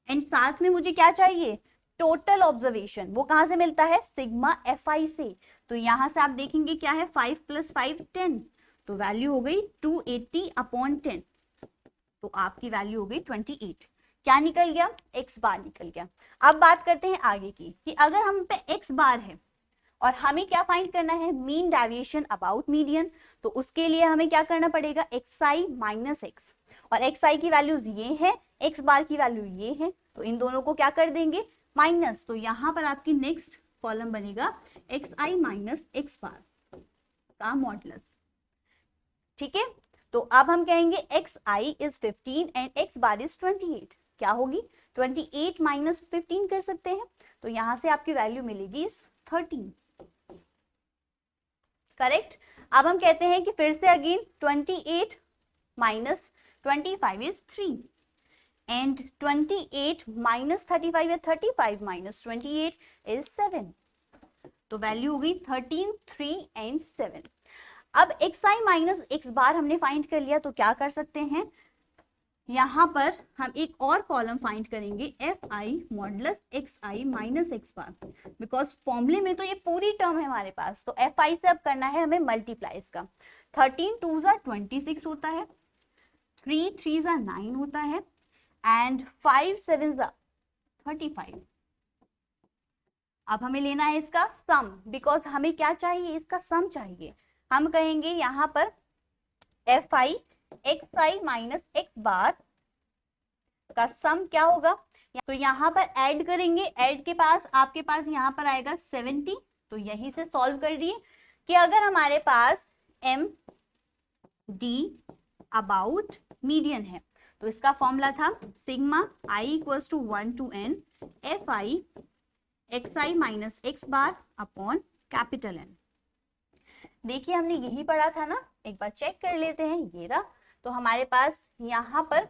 एंड साथ में मुझे क्या चाहिए, टोटल ऑब्जर्वेशन। वो कहां से मिलता है, सिग्मा एफ आई से। तो यहां से आप देखेंगे क्या है, 5 + 5 10, तो वैल्यू हो गई 280 अपॉन 10, तो आपकी वैल्यू हो गई 28। क्या निकल गया, एक्स बार निकल गया। अब बात करते हैं आगे की, कि अगर हम पे एक्स बार है और हमें क्या फाइंड करना है, मीन डेविएशन अबाउट मीडियन, तो उसके लिए हमें क्या करना पड़ेगा, xi माइनस एक्स, और xi की वैल्यूज ये है, x बार की वैल्यू ये है, तो इन दोनों को क्या कर देंगे, माइनस। तो यहां पर आपकी नेक्स्ट कॉलम बनेगा xi माइनस एक्स बार का मॉडुलस। ठीक है, तो अब हम कहेंगे x I is 15 and x bar is 28, क्या होगी 28 माइनस 15 कर सकते हैं, तो यहां से आपकी वैल्यू मिलेगी इज 13, करेक्ट। अब हम कहते हैं कि फिर से again 28 minus 25 is 3 and 28 minus 35 है 35 माइनस 28 इज 7, तो वैल्यू हो गई 13, 3 एंड 7। अब एक्स आई माइनस एक्स बार हमने फाइंड कर लिया, तो क्या कर सकते हैं, यहां पर हम एक और कॉलम फाइंड करेंगे F I modulus x I minus x bar, because फॉर्मूले में तो ये पूरी टर्म है हमारे पास, तो एफ आई से अब करना है हमें मल्टीप्लाई इसका। 13 टू ज़ा 26 होता है, 3 3 ज़ा 9 होता है एंड 5 7 ज़ा 35। अब हमें लेना है इसका सम, बिकॉज हमें क्या चाहिए, इसका सम चाहिए। हम कहेंगे यहां पर f i x I minus x bar का सम क्या होगा, तो यहां पर ऐड करेंगे, ऐड के पास आपके पास यहां पर आएगा 70, तो यहीं से सॉल्व कर दिए कि अगर हमारे पास एम डी अबाउट मीडियन है, तो इसका फॉर्मूला था sigma i equals to 1 to n f i x I minus x bar upon capital N. देखिए हमने यही पढ़ा था ना, एक बार चेक कर लेते हैं, ये रहा, तो हमारे पास यहां पर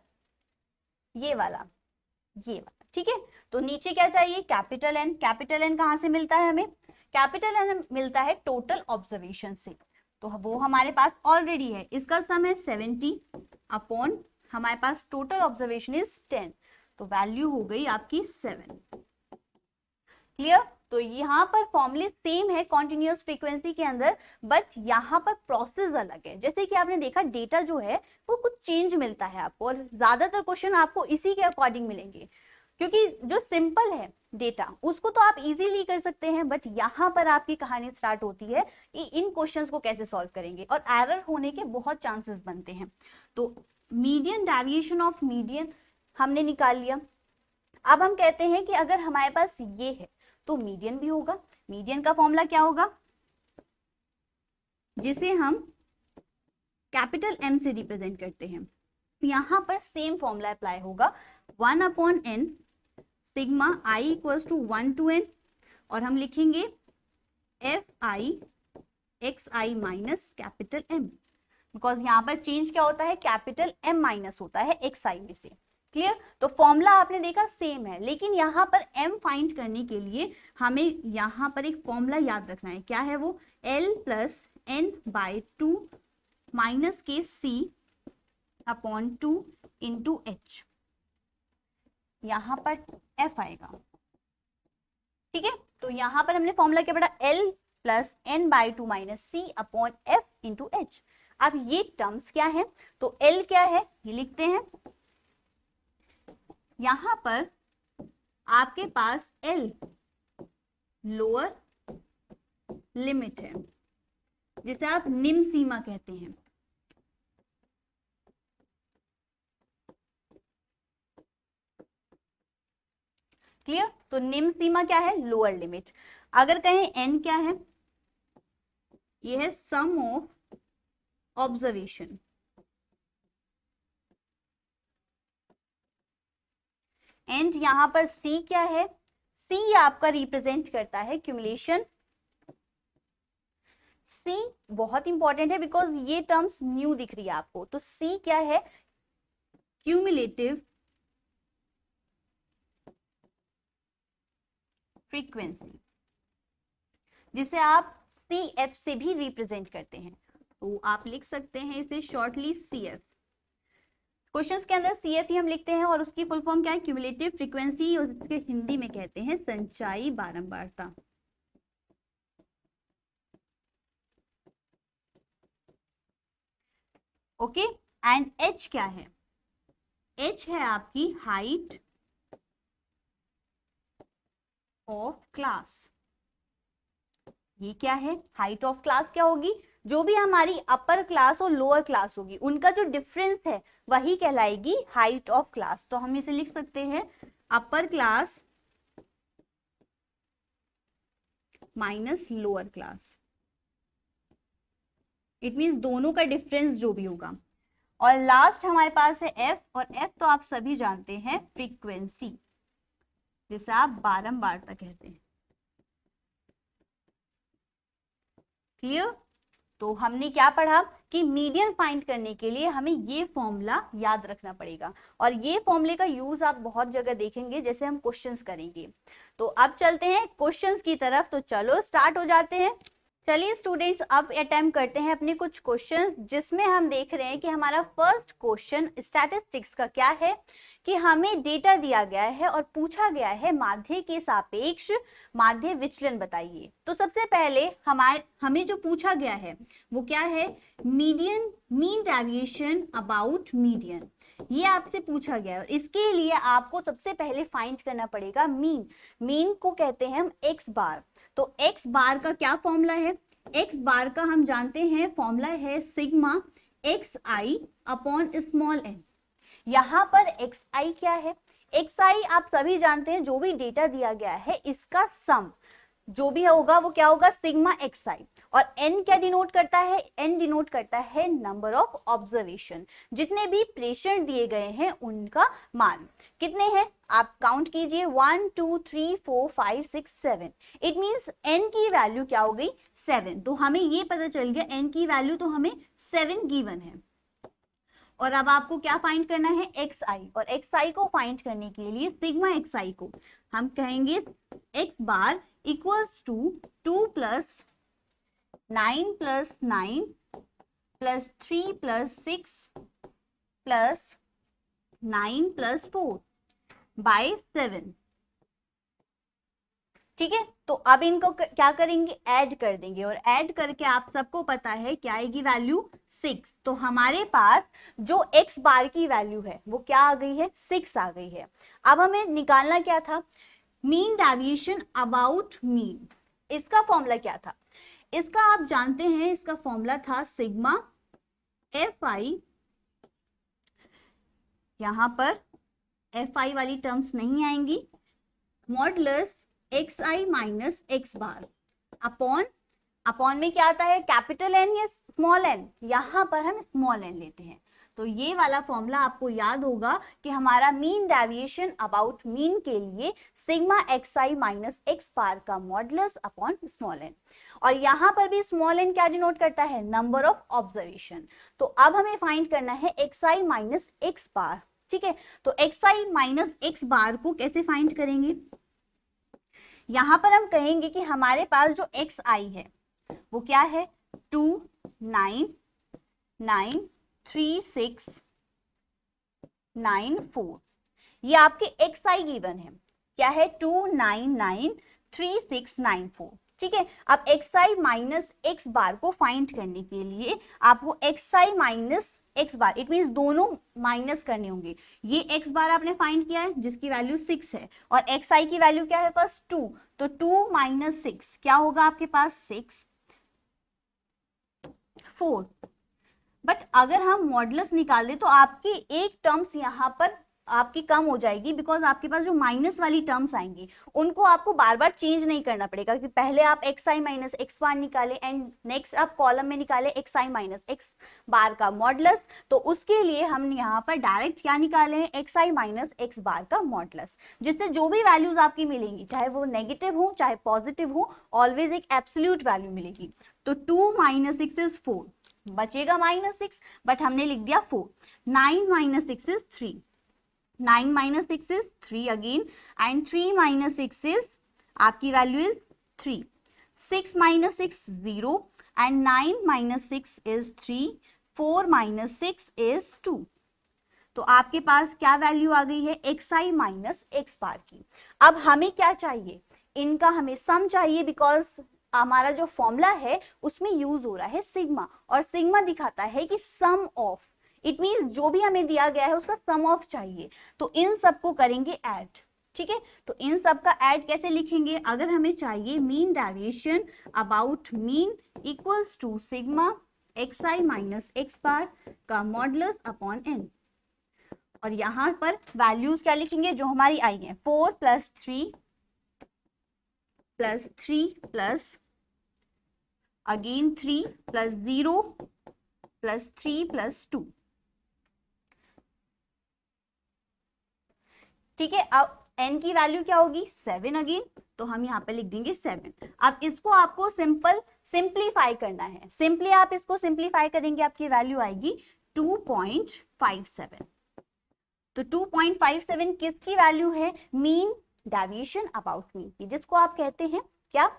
ये वाला, ठीक है, तो नीचे क्या चाहिए कैपिटल एन, कैपिटल एन कहां से मिलता है हमें, कैपिटल एन मिलता है टोटल ऑब्जर्वेशन से, तो वो हमारे पास ऑलरेडी है, इसका सम है 70 अपॉन हमारे पास टोटल ऑब्जर्वेशन इज 10, तो वैल्यू हो गई आपकी 7, क्लियर। तो यहाँ पर फॉर्मूले सेम है कॉन्टिन्यूअस फ्रीक्वेंसी के अंदर, बट यहाँ पर प्रोसेस अलग है, जैसे कि आपने देखा डेटा जो है वो कुछ चेंज मिलता है आपको, और ज्यादातर क्वेश्चन आपको इसी के अकॉर्डिंग मिलेंगे, क्योंकि जो सिंपल है डेटा उसको तो आप इजीली कर सकते हैं, बट यहाँ पर आपकी कहानी स्टार्ट होती है कि इन क्वेश्चंस को कैसे सॉल्व करेंगे, और एरर होने के बहुत चांसेस बनते हैं। तो मीडियन डेविएशन ऑफ मीडियन हमने निकाल लिया। अब हम कहते हैं कि अगर हमारे पास ये है तो मीडियन भी होगा। मीडियन का फॉर्मूला क्या होगा, जिसे हम कैपिटल एम से रिप्रेजेंट करते हैं, यहां पर सेम फॉर्मूला अप्लाई होगा 1 upon n sigma i equals to 1 to n, और हम लिखेंगे f i x I minus capital M, because यहां पर चेंज क्या होता है, कैपिटल एम माइनस होता है एक्स आई में से, क्लियर। तो फॉर्मूला आपने देखा सेम है, लेकिन यहां पर m फाइंड करने के लिए हमें यहां पर एक फॉर्मूला याद रखना है, क्या है वो, l plus n by 2 minus के सी अपॉन 2 इंटू एच, यहां पर f आएगा, ठीक है। तो यहां पर हमने फॉर्मूला क्या पढ़ा, l plus n by 2 minus c upon f into h. अब ये टर्म्स क्या है, तो l क्या है ये लिखते हैं, यहां पर आपके पास L लोअर लिमिट है, जिसे आप निम्न सीमा कहते हैं, क्लियर। तो निम्न सीमा क्या है, लोअर लिमिट। अगर कहें N क्या है, ये है सम ऑफ ऑब्जर्वेशन, एंड यहां पर C क्या है, C आपका रिप्रेजेंट करता है क्यूमुलेशन। C बहुत इंपॉर्टेंट है बिकॉज ये टर्म्स न्यू दिख रही है आपको, तो C क्या है, क्यूमुलेटिव फ्रीक्वेंसी, जिसे आप CF से भी रिप्रेजेंट करते हैं, तो आप लिख सकते हैं इसे शॉर्टली CF। क्वेश्चंस के अंदर CF ही हम लिखते हैं, और उसकी फुल फॉर्म क्या है, क्यूमुलेटिव फ्रीक्वेंसी, और इसके हिंदी में कहते हैं संचाई बारंबारता। ओके, एंड H क्या है, H है आपकी हाइट ऑफ क्लास। ये क्या है, हाइट ऑफ क्लास क्या होगी, जो भी हमारी अपर क्लास और लोअर क्लास होगी उनका जो डिफरेंस है वही कहलाएगी हाइट ऑफ क्लास। तो हम इसे लिख सकते हैं upper class minus lower class it means दोनों का डिफरेंस जो भी होगा। और लास्ट हमारे पास है एफ, और एफ तो आप सभी जानते हैं फ्रीक्वेंसी, जिसे आप बारंबारता कहते हैं। क्लियर? तो हमने क्या पढ़ा कि मीडियन फाइंड करने के लिए हमें ये फॉर्मूला याद रखना पड़ेगा, और ये फॉर्मूले का यूज आप बहुत जगह देखेंगे जैसे हम क्वेश्चंस करेंगे। तो अब चलते हैं क्वेश्चंस की तरफ, तो चलो स्टार्ट हो जाते हैं। चलिए स्टूडेंट्स, अब अटेम्प्ट करते हैं अपने कुछ क्वेश्चंस, जिसमें हम देख रहे हैं कि हमारा फर्स्ट क्वेश्चन स्टैटिस्टिक्स का क्या है कि हमें डेटा दिया गया है और पूछा गया है माध्य के सापेक्ष माध्य विचलन बताइए। तो सबसे पहले हमें जो पूछा गया है वो क्या है, मीन डेविएशन अबाउट मीडियन, ये आपसे पूछा गया है। इसके लिए आपको सबसे पहले फाइंड करना पड़ेगा मीन को कहते हैं हम एक्स बार। तो एक्स बार का क्या फॉर्मूला है, एक्स बार का हम जानते हैं फॉर्मूला है sigma x i upon small N. यहाँ पर एक्स आई क्या है, एक्स आई आप सभी जानते हैं जो भी डेटा दिया गया है इसका सम जो भी होगा वो क्या होगा, सिग्मा एक्स आई। और एन क्या डिनोट करता है, एन डिनोट करता है नंबर ऑफ ऑब्जर्वेशन, जितने भी प्रेशर दिए गए हैं उनका मान। कितने हैं आप काउंट कीजिए, 1 2 3 4 5 6 7। इट मींस एन की वैल्यू क्या हो गई, 7। तो हमें ये पता चल गया एन की वैल्यू तो हमें 7 गिवन है। और अब आपको क्या फाइंड करना है, एक्स आई। और एक्स आई को फाइंड करने के लिए सिग्मा एक्स आई को हम कहेंगे x bar equals to 2 plus 9 plus 9 plus 3 plus 6 plus 9 plus 4 by 7। ठीक है, तो अब इनको क्या करेंगे, ऐड कर देंगे, और ऐड करके आप सबको पता है क्या आएगी वैल्यू, 6। तो हमारे पास जो x बार की वैल्यू है वो क्या आ गई है, 6 आ गई है। अब हमें निकालना क्या था, मीन डेविएशन अबाउट मीन। इसका फॉर्मूला क्या था, इसका आप जानते हैं, इसका फॉर्मूला था सिग्मा एफ आई, यहां पर एफ आई वाली टर्म्स नहीं आएंगी, मॉडुलस एक्स आई माइनस एक्स बार अपॉन में क्या आता है, कैपिटल एन या स्मॉल एन, यहां पर हम स्मॉल एन लेते हैं। तो ये वाला फॉर्मूला आपको याद होगा कि हमारा मीन डेविएशन अबाउट मीन के लिए सिग्मा एक्स आई माइनस एक्स बार का मॉडुलस अपॉन स्मॉल एन। और यहां पर भी स्मॉल एन क्या डिनोट करता है, नंबर ऑफ ऑब्जर्वेशन। तो अब हमें फाइंड करना है एक्स आई माइनस एक्स बार। ठीक है, तो एक्स आई माइनस एक्स बार को कैसे फाइंड करेंगे, यहां पर हम कहेंगे कि हमारे पास जो एक्स आई है वो क्या है, 2 9 9 3 6 9 4, ये आपके एक्स आई गिवन है, क्या है 2 9 9 3 6 9 4। ठीक है, अब एक्स आई माइनस एक्स बार को फाइंड करने के लिए आपको x I minus x bar, it means दोनों माइनस करने होंगे। ये एक्स बार आपने फाइंड किया है जिसकी वैल्यू 6 है, और एक्स आई की वैल्यू क्या है पास 2, तो 2 माइनस 6 क्या होगा आपके पास, 6 4। बट अगर हम मॉडुलस निकाल दे तो आपकी एक टर्म्स यहाँ पर आपकी कम हो जाएगी, बिकॉज आपके पास जो माइनस वाली टर्म्स आएंगी उनको आपको बार बार चेंज नहीं करना पड़ेगा, कि पहले आप एक्स आई माइनस एक्स बार निकाले एंड नेक्स्ट आप कॉलम में निकाले एक्स आई माइनस एक्स बार का मॉडुलस। तो उसके लिए हम यहाँ पर डायरेक्ट क्या निकाले हैं, एक्स आई माइनस एक्स बार का मॉडुलस, जिससे जो भी वैल्यूज आपकी मिलेंगी चाहे वो नेगेटिव हो चाहे पॉजिटिव हो, ऑलवेज एक एब्सोल्यूट वैल्यू मिलेगी। तो 2 माइनस 6 इज 4, बचेगा माइनस 6, बट हमने लिख दिया 4। 9 minus 6 is 3, 9 minus 6 is 3 again, and 3 minus 6 is आपकी value is 3, 6 minus 6 0, and 9 minus 6 is 3, 4 minus 6 is 2। तो आपके पास क्या वैल्यू आ गई है, एक्स आई माइनस एक्स बार की। अब हमें क्या चाहिए, इनका हमें सम चाहिए, बिकॉज हमारा जो फॉर्मूला है उसमें यूज हो रहा है सिग्मा, और सिग्मा दिखाता है कि सम ऑफ, इट मींस जो भी हमें दिया गया है उसका सम ऑफ चाहिए। तो इन सबको करेंगे ऐड। ठीक है, तो इन सब का ऐड कैसे लिखेंगे, अगर हमें चाहिए mean deviation about mean equals to sigma x I minus x bar का मॉडुलस अपॉन एन, और यहां पर वैल्यूज क्या लिखेंगे जो हमारी आई है, 4 plus 3 plus 3 plus again 3 plus 0 plus 3 plus 2। ठीक है, अब n की वैल्यू क्या होगी 7 अगेन, तो हम यहाँ पे लिख देंगे 7। अब इसको आपको सिंप्लीफाई करना है। सिंपली आप इसको सिंप्लीफाई करेंगे, आपकी वैल्यू आएगी 2.57। तो 2.57 किसकी वैल्यू है, मीन डेविएशन अबाउट मीन की, जिसको आप कहते हैं क्या,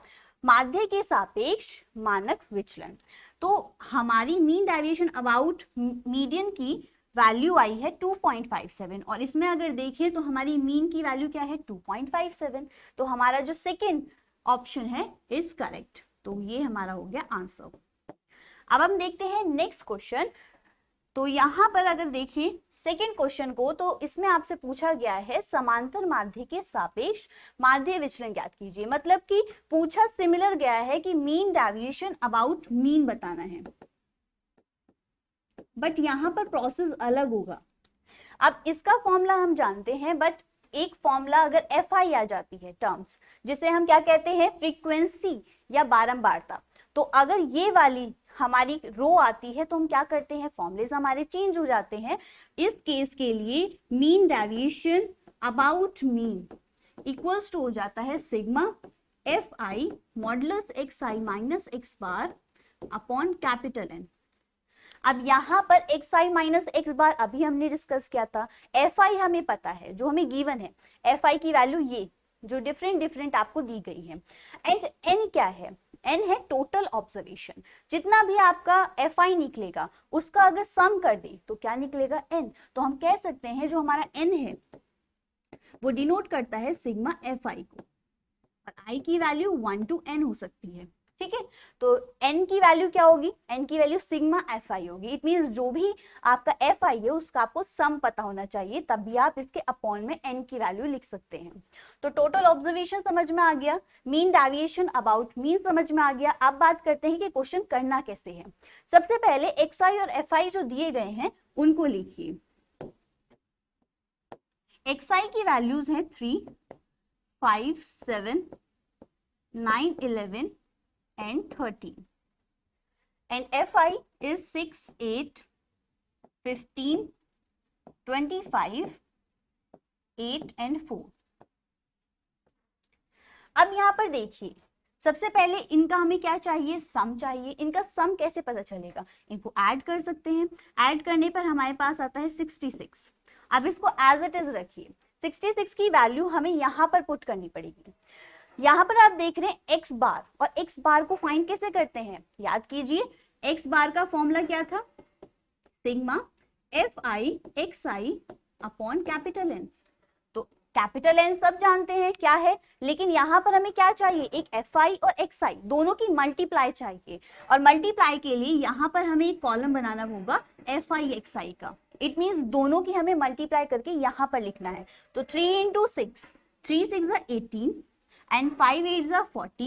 माध्य के सापेक्ष मानक विचलन। तो हमारी मीन डेविएशन अबाउट मीडियन की वैल्यू आई है 2.57, और इसमें अगर देखें तो हमारी मीन की वैल्यू क्या है 2.57। तो हमारा जो सेकेंड ऑप्शन है इज करेक्ट। तो ये हमारा हो गया आंसर। अब हम देखते हैं नेक्स्ट क्वेश्चन। तो यहाँ पर अगर देखें सेकेंड क्वेश्चन को, तो इसमें आपसे पूछा गया है समांतर माध्य के सापेक्ष माध्य विचलन ज्ञात कीजिए। मतलब कि पूछा सिमिलर गया है कि मीन डेविएशन अबाउट मीन बताना है, बट यहाँ पर प्रोसेस अलग होगा। अब इसका फॉर्मूला हम जानते हैं, बट एक फॉर्मूला अगर FI आ जाती है टर्म्स, जिसे हम क्या कहते हैं फ्रीक्वेंसी या बारंबारता, तो अगर ये वाली हमारी रो आती है तो हम क्या करते हैं, फॉर्मूलेस हमारे चेंज हो जाते हैं। इस केस के लिए mean deviation about mean equals to हो जाता है sigma FI modulus XI minus x bar upon capital N। अब यहाँ पर XI माइनस x बार अभी हमने डिस्कस किया था, FI हमें पता है, जो हमें गिवन है FI की वैल्यू ये जो डिफरेंट आपको दी गई है। एंड N क्या है, N है टोटल ऑब्जर्वेशन। जितना भी आपका FI निकलेगा उसका अगर सम कर दे तो क्या निकलेगा N। तो हम कह सकते हैं जो हमारा N है वो डिनोट करता है सिग्मा FI को, और I की वैल्यू 1 to N हो सकती है। ठीक है, तो n की वैल्यू क्या होगी, n की वैल्यू सिग्मा FI होगी। इट मींस जो भी आपका FI है उसका आपको सम पता होना चाहिए, तभी आप इसके अपॉन में n की वैल्यू लिख सकते हैं। तो टोटल ऑब्जर्वेशन समझ में आ गया, मीन डेविएशन अबाउट मीन समझ में आ गया। अब बात करते हैं कि क्वेश्चन करना कैसे है। सबसे पहले XI और FI जो दिए गए हैं उनको लिखिए। XI की वैल्यूज है 3, 5, 7, 9, 11 and 13, and FI is 6, 8, 15, 25, 8 and 4। अब यहाँ पर देखिए, सबसे पहले इनका हमें क्या चाहिए, सम चाहिए। इनका सम कैसे पता चलेगा, इनको ऐड कर सकते हैं। ऐड करने पर हमारे पास आता है 66। अब इसको एज इट इज रखिए, 66 की वैल्यू हमें यहाँ पर पुट करनी पड़ेगी। यहाँ पर आप देख रहे हैं x बार, और x बार को फाइंड कैसे करते हैं, याद कीजिए x बार का फॉर्मूला क्या था, sigma FI XI upon capital N। तो कैपिटल N सब जानते हैं क्या है, लेकिन यहाँ पर हमें क्या चाहिए, एक FI और XI दोनों की मल्टीप्लाई चाहिए, और मल्टीप्लाई के लिए यहाँ पर हमें एक कॉलम बनाना होगा FI XI का। इट मींस दोनों की हमें मल्टीप्लाई करके यहाँ पर लिखना है। तो 3 into 6, 3 6 are 18 and 5 8s are 40,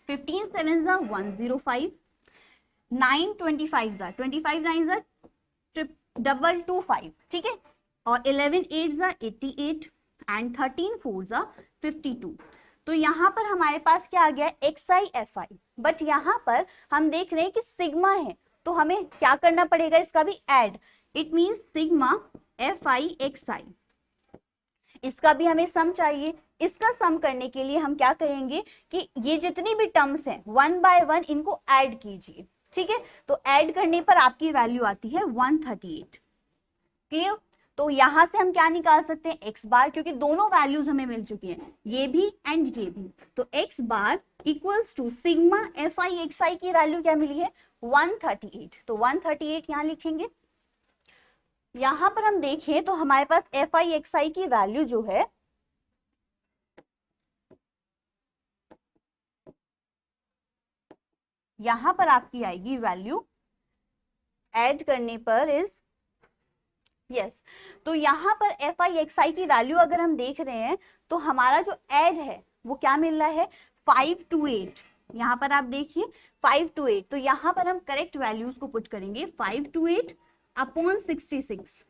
15 7s are 105, 9 25s are 25 9s are 225। ठीक है, और 11 8s are 88 and 13 4s are 52। तो यहाँ पर हमारे पास क्या आ गया, XI FI, बट यहाँ पर हम देख रहे हैं कि सिग्मा है, तो हमें क्या करना पड़ेगा, इसका भी add. It means sigma FI XI, इसका भी हमें सम चाहिए। इसका सम करने के लिए हम क्या कहेंगे कि ये जितनी भी टर्म्स हैं 1 by 1 इनको ऐड कीजिए। ठीक है, तो ऐड करने पर आपकी वैल्यू आती है 138। क्लियर, तो यहां से हम क्या निकाल सकते हैं, x बार, क्योंकि दोनों वैल्यूज हमें मिल चुकी हैं, ये भी एंड ये भी। तो x bar equals to sigma FI XI की वैल्यू क्या मिली है 138। तो 138 यहां लिखेंगे। यहां पर हम देखें तो हमारे पास FI XI की वैल्यू जो है यहां पर आपकी आएगी वैल्यू ऐड करने पर इज यस। तो यहां पर FI XI की वैल्यू अगर हम देख रहे हैं तो हमारा जो ऐड है वो क्या मिल रहा है 5 to 8। यहां पर आप देखिए 5 to 8, तो यहां पर हम करेक्ट वैल्यूज को पुट करेंगे 5 to 8 अपॉन 66,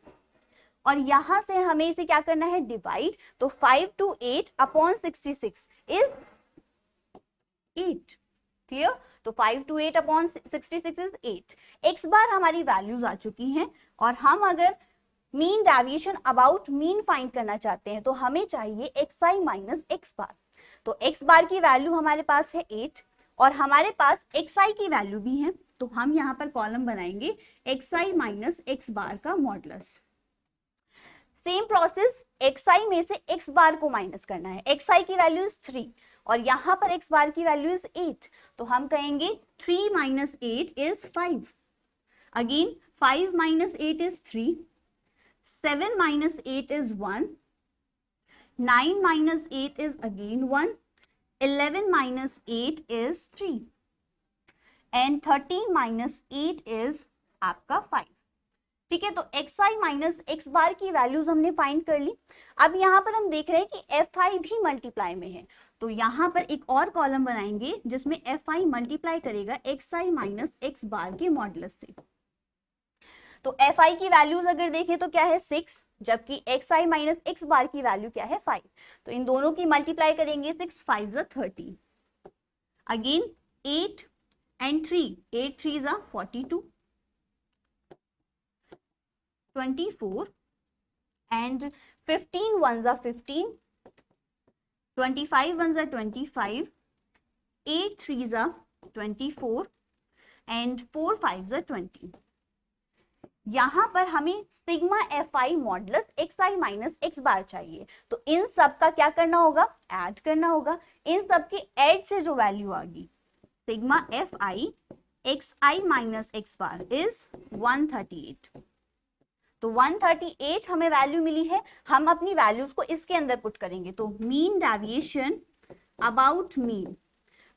और यहां से हमें इसे क्या करना है डिवाइड। तो 5 to 8 अपॉन 66 इज 8। क्लियर, तो 5 to 8 अपॉन 66 इज 8। x बार हमारी वैल्यूज आ चुकी हैं और हम अगर mean deviation about mean find करना चाहते हैं तो हमें चाहिए xi माइनस x बार। तो x बार की वैल्यू हमारे पास है 8 और हमारे पास xi की वैल्यू भी है, तो हम यहाँ पर कॉलम बनाएंगे xi माइनस x बार का मॉडुलस। सेम प्रोसेस xi में से x बार को माइनस करना है। xi की वैल्यू इज 3 और यहाँ पर x बार की वैल्यू इज 8, तो हम कहेंगे 3 minus 8 is 5। Again 5 minus 8 is 3, 7 minus 8 is 1, 9 minus 8 is again 1, 11 minus 8 is 3 and 13 minus 8 is आपका 5। ठीक है, तो xi माइनस x बार की वैल्यूज हमने फाइंड कर ली। अब यहाँ पर हम देख रहे हैं कि fi भी मल्टीप्लाई में है, तो यहाँ पर एक और कॉलम बनाएंगे जिसमें fi मल्टीप्लाई करेगा xi माइनस x बार के मॉडुलस से। तो fi की वैल्यूज अगर देखें तो क्या है 6, जबकि xi माइनस x बार की वैल्यू क्या है 5। तो इन दोनों की मल्टीप्लाई करेंगे 6 5 30, again 8 and 3, 8 3 42, 24 and 15 1s are 15, 25 1s are 25, 8 3s are 24 and 4 5s are 20। यहाँ पर हमें sigma fi modulus xi minus x बार चाहिए, तो इन सब का क्या करना होगा, ऐड करना होगा। इन सब के ऐड से जो वैल्यू आ गई sigma fi xi minus x bar is 138। तो 138 हमें वैल्यू मिली है, हम अपनी वैल्यूज को इसके अंदर पुट करेंगे। तो मीन डेविएशन अबाउट मीन,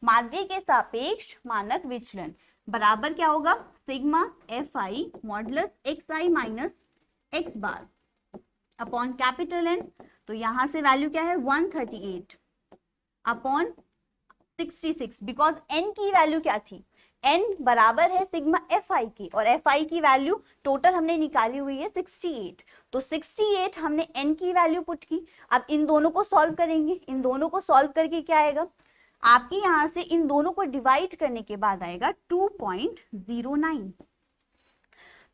माध्य के सापेक्ष मानक विचलन, बराबर क्या होगा sigma fi modulus xi minus x bar upon capital N। तो यहां से वैल्यू क्या है 138 अपॉन 66, बिकॉज n की वैल्यू क्या थी, n बराबर है सिग्मा fi की और fi की वैल्यू टोटल हमने निकाली हुई है 68। तो 68 हमने n की वैल्यू पुट की। अब इन दोनों को सॉल्व करेंगे, इन दोनों को सॉल्व करके क्या आएगा, आपके यहां से इन दोनों को डिवाइड करने के बाद आएगा 2.09।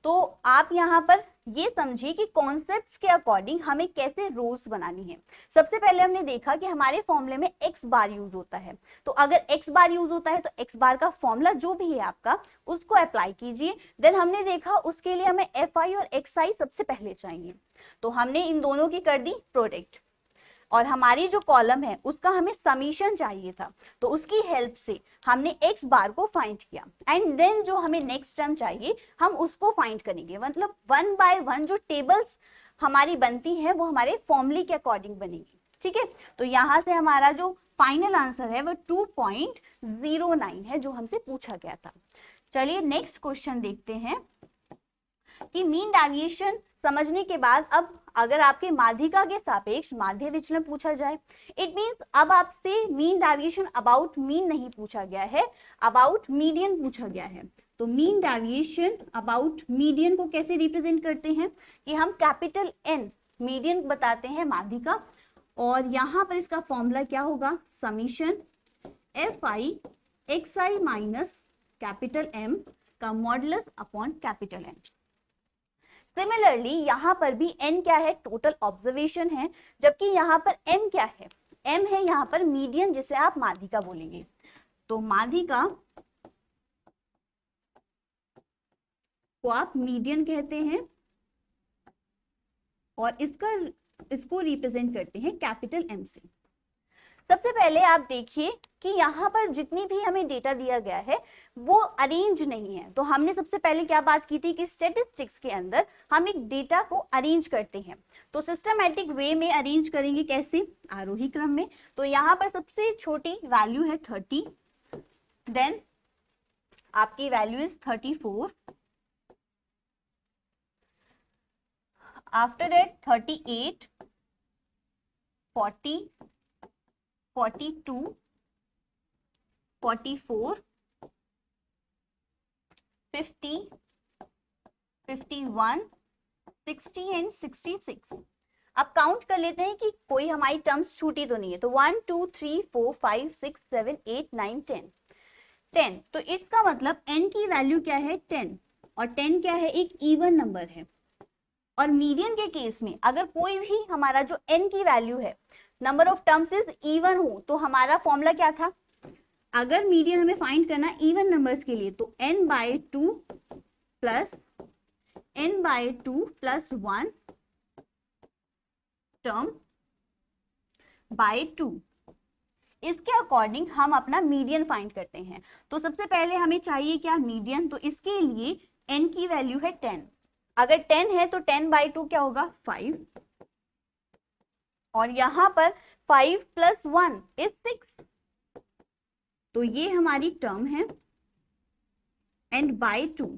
तो आप यहाँ पर ये समझिए कि कॉन्सेप्ट्स के अकॉर्डिंग हमें कैसे रोल्स बनानी है। सबसे पहले हमने देखा कि हमारे फॉर्मूले में x बार यूज होता है, तो अगर x बार यूज होता है तो x बार का फॉर्मूला जो भी है आपका उसको अप्लाई कीजिए। देन हमने देखा उसके लिए हमें fi और xi सबसे पहले चाहिए, तो हमने इन दोनों की कर दी प्रोडक्ट और हमारी जो कॉलम है उसका हमें समीशन चाहिए था, तो उसकी हेल्प से हमने x बार को फाइंड किया एंड देन जो हमें नेक्स्ट टर्म चाहिए हम उसको फाइंड करेंगे। मतलब 1 बाय 1 जो टेबल्स हमारी बनती है वो हमारे फॉर्मूले के अकॉर्डिंग बनेगी। ठीक है, तो यहाँ से हमारा जो फाइनल आंसर है वो 2.09 है जो हमसे पूछा गया था। चलिए नेक्स्ट क्वेश्चन देखते हैं कि मीन डेविएशन समझने के बाद अब अगर आपके माध्यिका के सापेक्ष माध्य विचलन पूछा जाए, इट मींस अब आपसे मीन डेविएशन अबाउट मीन नहीं पूछा गया है, अबाउट मीडियन पूछा गया है। तो मीन डेविएशन अबाउट मीडियन को कैसे रिप्रेजेंट करते हैं कि हम कैपिटल N मीडियन बताते हैं माध्यिका, और यहाँ पर इसका फॉर्मूला क्या होगा, summation fi xi minus capital M का modulus upon capital N। Similarly यहाँ पर भी n क्या है, टोटल ऑब्जर्वेशन है, जबकि यहाँ पर m क्या है, m है यहाँ पर मीडियन जिसे आप माध्यिका बोलेंगे। तो माध्यिका को आप मीडियन कहते हैं और इसको रिप्रेजेंट करते हैं कैपिटल M से। सबसे पहले आप देखिए कि यहाँ पर जितनी भी हमें डेटा दिया गया है वो अरेंज नहीं है। तो हमने सबसे पहले क्या बात की थी कि स्टैटिस्टिक्स के अंदर हम एक डेटा को अरेंज करते हैं, तो सिस्टमैटिक वे में अरेंज करेंगे, कैसे, आरोही क्रम में। तो यहाँ पर सबसे छोटी वैल्यू है 30, देन आपकी value is 34, after that 38, 40, 42, 44, 50, 51, 60 and 66। अब काउंट कर लेते हैं कि कोई हमारी टर्म्स छूटी तो नहीं है। तो 1 2 3 4 5 6 7 8 9 10, 10, तो इसका मतलब n की वैल्यू क्या है 10, और 10 क्या है, एक इवन नंबर है। और मीडियन के केस में अगर कोई भी हमारा जो n की वैल्यू है, number of terms is even हो, तो हमारा फॉर्मूला क्या था, अगर मीडियन हमें फाइंड करना इवन नंबर्स के लिए, तो n/2 plus n/2 plus 1 term by 2, इसके अकॉर्डिंग हम अपना मीडियन फाइंड करते हैं। तो सबसे पहले हमें चाहिए क्या, मीडियन। तो इसके लिए n की वैल्यू है 10, अगर 10 है तो 10/2 क्या होगा 5, और यहां पर 5 + 1 इज 6, तो ये हमारी टर्म है एंड बाय 2।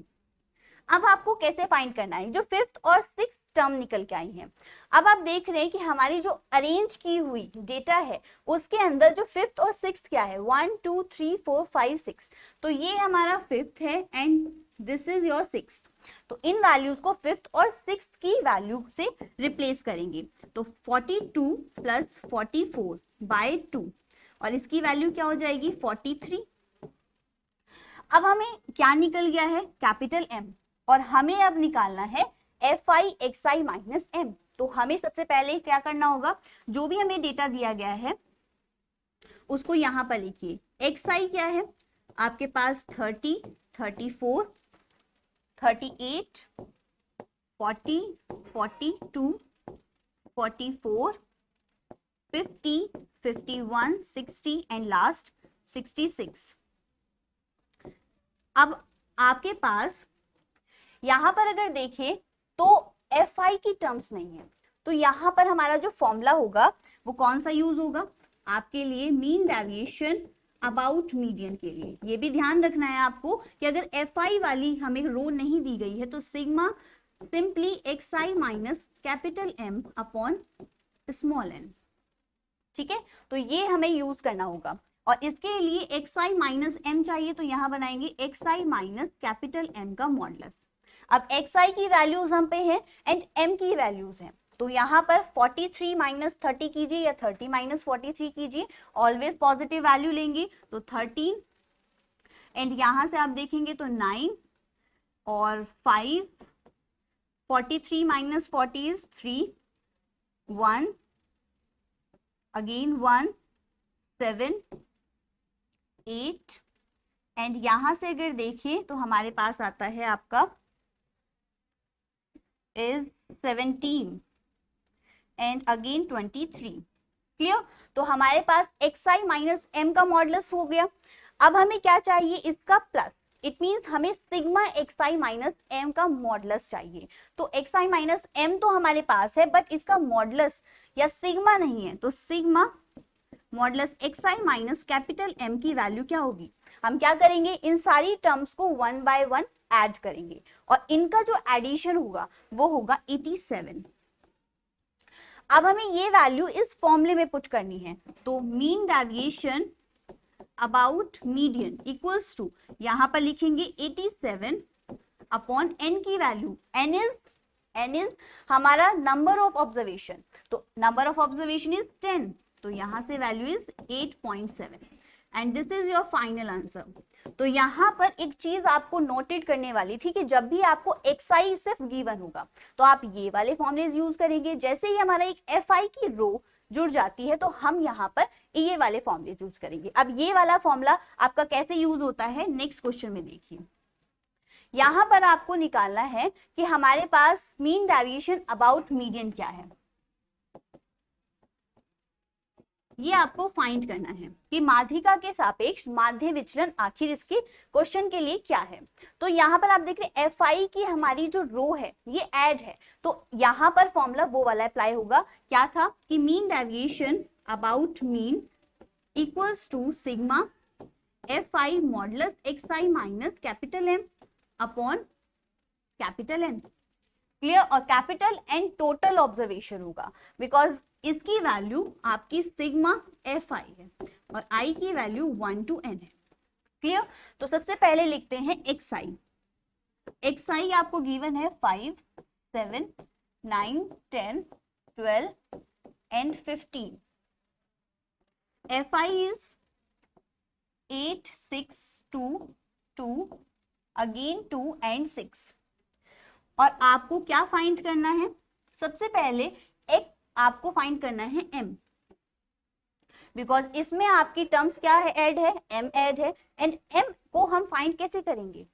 अब आपको कैसे फाइंड करना है, जो 5th और 6th टर्म निकल के आई है। अब आप देख रहे हैं कि हमारी जो अरेंज की हुई डेटा है उसके अंदर जो 5th और 6th क्या है, 1 2 3 4 5 6, तो ये हमारा 5th है and this is your 6th। तो इन वैल्यूज को 5th और 6th की वैल्यू से रिप्लेस करेंगे। तो 42 + 44/2, और इसकी वैल्यू क्या हो जाएगी 43। अब हमें क्या निकल गया है, कैपिटल M, और हमें अब निकालना है FI - M। तो हमें सबसे पहले क्या करना होगा, जो भी हमें डेटा दिया गया है उसको यहाँ पर लिखिए। XI क्या है आपके पास 30, 34, 38, 40, 42, 44, 50, 51, 60 एंड लास्ट 66। अब आपके पास यहां पर अगर देखें तो FI की टर्म्स नहीं है, तो यहां पर हमारा जो फॉर्मूला होगा वो कौन सा यूज होगा आपके लिए, मीन डेविएशन अबाउट मीडियन के लिए। ये भी ध्यान रखना है आपको कि अगर FI वाली हमें रो नहीं दी गई है तो sigma simply XI minus capital M upon small n, ठीक है। तो ये हमें यूज करना होगा, और इसके लिए XI माइनस M चाहिए, तो यहां बनाएंगे XI माइनस कैपिटल M का मॉडुलस। अब XI की वैल्यूज हम पे है एंड M की वैल्यूज हैं, तो यहाँ पर 43 - 30 कीजिए या 30 - 43 कीजिए, ऑलवेज पॉजिटिव वैल्यू लेंगे, तो 13 एंड यहां से आप देखेंगे तो 9 और 5, 43 - 40 इज 3, 1 अगेन 1, 7, 8 एंड यहां से अगर देखिए तो हमारे पास आता है आपका is 17 एंड अगेन 23। क्लियर, तो हमारे पास XI माइनस M का मॉडुलस हो गया। अब हमें क्या चाहिए, इसका प्लस, इट मींस हमें सिग्मा XI माइनस M का मॉडुलस चाहिए। तो XI माइनस M तो हमारे पास है, बट इसका मॉडुलस या सिग्मा नहीं है, तो sigma modulus XI minus capital M की वैल्यू क्या होगी, हम क्या करेंगे, इन सारी टर्म्स को 1 बाय 1 ऐड करेंगे, और इनका जो एडिशन होगा वो होगा 87। अब हमें ये वैल्यू इस फॉर्मूले में पुट करनी है, तो mean deviation about median equals to, यहां पर लिखेंगे 87 अपॉन n की वैल्यू, n इज हमारा नंबर ऑफ ऑब्जर्वेशन, तो नंबर ऑफ ऑब्जर्वेशन इज 10, तो यहां से value is 8.7 and this is your final answer. तो यहाँ पर एक चीज आपको नोटेट करने वाली थी कि जब भी आपको XI सिर्फ गिवन होगा तो आप ये वाले फॉर्मूलेज यूज करेंगे, जैसे ही हमारा एक FI की रो जुड़ जाती है तो हम यहाँ पर ये वाले फॉर्मूलेज यूज करेंगे। अब ये वाला फॉर्मूला आपका कैसे यूज होता है नेक्स्ट क्वेश्चन में देखिए। यहाँ पर आपको निकालना है कि हमारे पास मीन डेविएशन अबाउट मीडियन क्या है, ये आपको फाइंड करना है कि माध्यिका के सापेक्ष माध्य विचलन आखिर इसके क्वेश्चन के लिए क्या है। तो यहाँ पर आप देख रहे FI की हमारी जो रो है ये ऐड है, तो यहाँ पर फॉर्मूला वो वाला अप्लाई होगा, क्या था कि mean deviation about mean equals to sigma FI modulus XI minus capital M upon capital N। Clear, और कैपिटल N टोटल ऑब्जर्वेशन होगा, बिकॉज इसकी वैल्यू आपकी सिग्मा FI है और I की वैल्यू 1 to N है। क्लियर, तो सबसे पहले लिखते हैं XI आपको गिवन है 5, 7, 9, 10, 12 and 15। FI is 8, 6, 2, 2, again 2 and 6। और आपको क्या फाइंड करना है? सबसे पहले एक आपको फाइंड करना है m, बिकॉज इसमें आपकी टर्म्स क्या है, ऐड है, m ऐड है। एंड m को हम फाइंड कैसे करेंगे?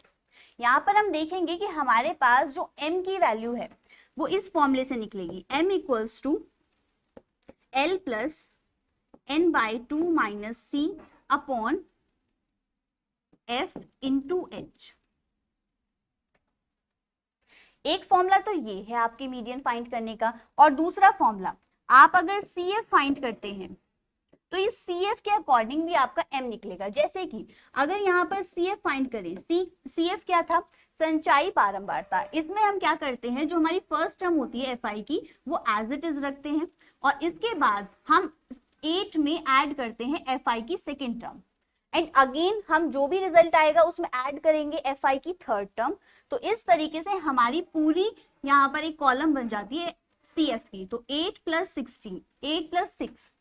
यहाँ पर हम देखेंगे कि हमारे पास जो m की वैल्यू है वो इस फॉर्मूले से निकलेगी, m इक्वल्स टू l plus n by 2 minus c upon f into h। एक फॉर्मूला तो ये है आपके मीडियन फाइंड करने का, और दूसरा फॉर्मूला आप अगर CF फाइंड करते हैं तो इस CF के अकॉर्डिंग भी आपका M निकलेगा। जैसे कि अगर यहाँ पर CF फाइंड करें, CF क्या था, संचाई बारंबारता। इसमें हम क्या करते हैं, जो हमारी फर्स्ट टर्म होती है FI की वो एज इट इज रखते हैं, और इसके बाद हम 8 में ऐड करते हैं FI की सेकेंड टर्म, एंड अगेन हम जो भी रिजल्ट आएगा उसमें ऐड करेंगे FI की थर्ड टर्म। तो इस तरीके से हमारी पूरी यहाँ पर एक कॉलम बन जाती है CF की। तो 8 प्लस 16, 8 प्लस 6,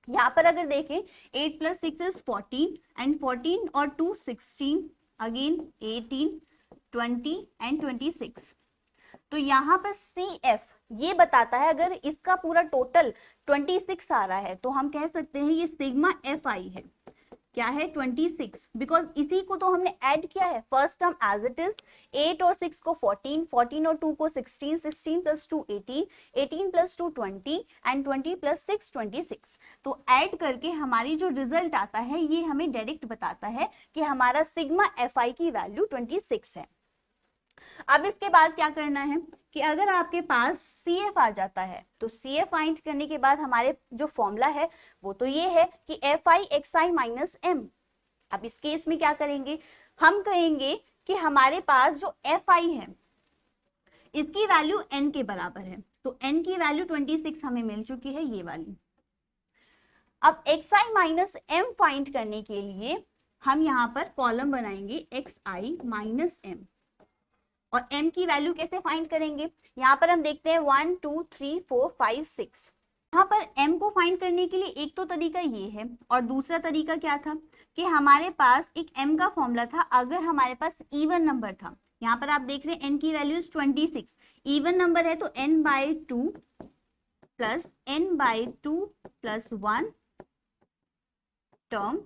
यहाँ पर अगर देखें 8 प्लस 6 इज 14, एंड 14 और 2 16, अगेन 18, 20 एंड 26। तो यहाँ पर CF ये बताता है, अगर इसका पूरा टोटल 26 आ रहा है तो हम कह सकते हैं ये सिग्मा FI है। क्या है, 26, बिकॉज इसी को तो हमने ऐड किया है, first term as it is, 8 और 6 को 14, 14 और 2 को 16, 16 प्लस 2 18, 18 प्लस 2 20 एंड 20 प्लस 6 26। तो ऐड करके हमारी जो रिजल्ट आता है ये हमें डायरेक्ट बताता है कि हमारा सिग्मा FI की वैल्यू 26 है। अब इसके बाद क्या करना है कि अगर आपके पास CF आ जाता है तो CF फाइंड करने के बाद हमारे जो फॉर्मूला है वो तो ये है कि FI XI माइनस M। अब इस केस में क्या करेंगे, हम कहेंगे कि हमारे पास जो FI है इसकी वैल्यू N के बराबर है, तो N की वैल्यू 26 हमें मिल चुकी है, ये वाली। अब XI माइनस M फाइंड करने के लिए हम यहाँ पर कॉलम बनाएंगे XI माइनस M, और m की वैल्यू कैसे फाइंड करेंगे, यहाँ पर हम देखते हैं 1 2 3 4 5 6। यहाँ पर m को फाइंड करने के लिए एक तो तरीका ये है, और दूसरा तरीका क्या था कि हमारे पास एक m का फॉर्मूला था अगर हमारे पास इवन नंबर था। यहाँ पर आप देख रहे हैं n की वैल्यू 26, इवन नंबर है तो n by 2 plus n by 2 plus 1 term